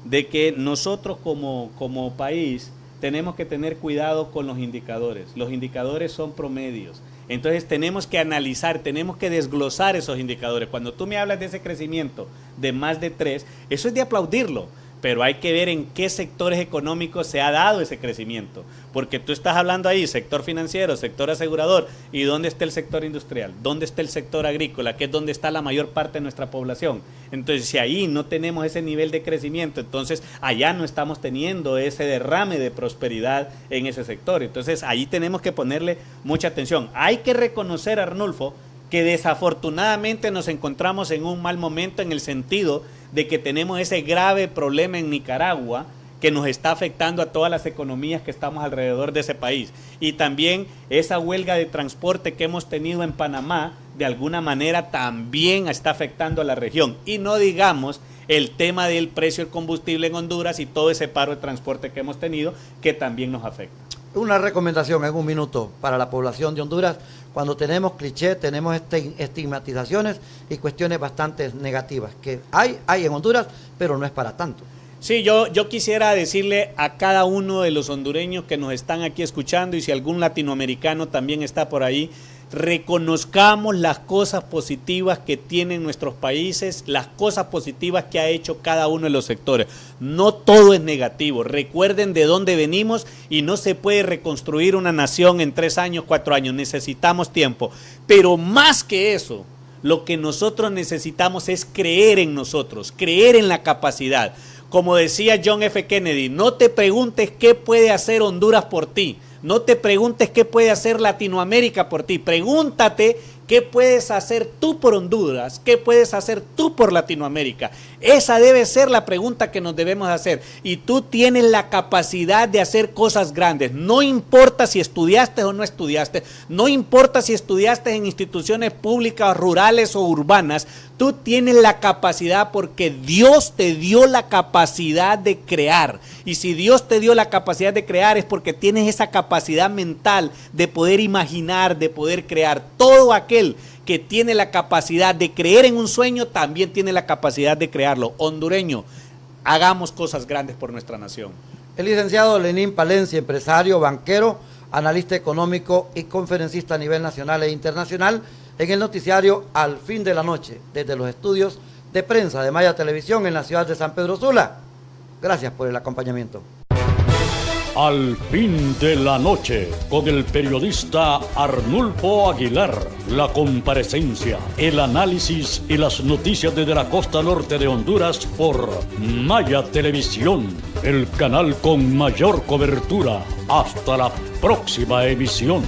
Speaker 3: de que nosotros como país tenemos que tener cuidado con los indicadores. Los indicadores son promedios. Entonces tenemos que analizar, tenemos que desglosar esos indicadores. Cuando tú me hablas de ese crecimiento de más de 3, eso es de aplaudirlo. Pero hay que ver en qué sectores económicos se ha dado ese crecimiento, porque tú estás hablando ahí, sector financiero, sector asegurador, ¿y dónde está el sector industrial? ¿Dónde está el sector agrícola? Que es donde está la mayor parte de nuestra población. Entonces, si ahí no tenemos ese nivel de crecimiento, entonces allá no estamos teniendo ese derrame de prosperidad en ese sector. Entonces, ahí tenemos que ponerle mucha atención. Hay que reconocer, Arnulfo, que desafortunadamente nos encontramos en un mal momento en el sentido de que tenemos ese grave problema en Nicaragua que nos está afectando a todas las economías que estamos alrededor de ese país. Y también esa huelga de transporte que hemos tenido en Panamá, de alguna manera también está afectando a la región. Y no digamos el tema del precio del combustible en Honduras y todo ese paro de transporte que hemos tenido, que también nos afecta.
Speaker 2: una recomendación en un minuto para la población de Honduras, cuando tenemos clichés, tenemos estigmatizaciones y cuestiones bastante negativas, que hay en Honduras, pero no es para tanto.
Speaker 3: Sí, yo quisiera decirle a cada uno de los hondureños que nos están aquí escuchando, y si algún latinoamericano también está por ahí, reconozcamos las cosas positivas que tienen nuestros países, las cosas positivas que ha hecho cada uno de los sectores. No todo es negativo. Recuerden de dónde venimos y no se puede reconstruir una nación en 3 años, 4 años. Necesitamos tiempo. Pero más que eso, lo que nosotros necesitamos es creer en nosotros, creer en la capacidad. Como decía John F. Kennedy, no te preguntes qué puede hacer Honduras por ti. No te preguntes qué puede hacer Latinoamérica por ti. Pregúntate qué puedes hacer tú por Honduras, qué puedes hacer tú por Latinoamérica. Esa debe ser la pregunta que nos debemos hacer. Y tú tienes la capacidad de hacer cosas grandes. No importa si estudiaste o no estudiaste, no importa si estudiaste en instituciones públicas, rurales o urbanas, tú tienes la capacidad porque Dios te dio la capacidad de crear. Y si Dios te dio la capacidad de crear es porque tienes esa capacidad mental de poder imaginar, de poder crear. Todo aquel que tiene la capacidad de creer en un sueño también tiene la capacidad de crearlo. Hondureño, hagamos cosas grandes por nuestra nación.
Speaker 2: El licenciado Lenín Palencia, empresario, banquero, analista económico y conferencista a nivel nacional e internacional, en el noticiario Al Fin de la Noche, desde los estudios de prensa de Maya Televisión en la ciudad de San Pedro Sula. Gracias por el acompañamiento.
Speaker 1: Al Fin de la Noche, con el periodista Arnulfo Aguilar, la comparecencia, el análisis y las noticias desde la costa norte de Honduras por Maya Televisión, el canal con mayor cobertura. Hasta la próxima emisión.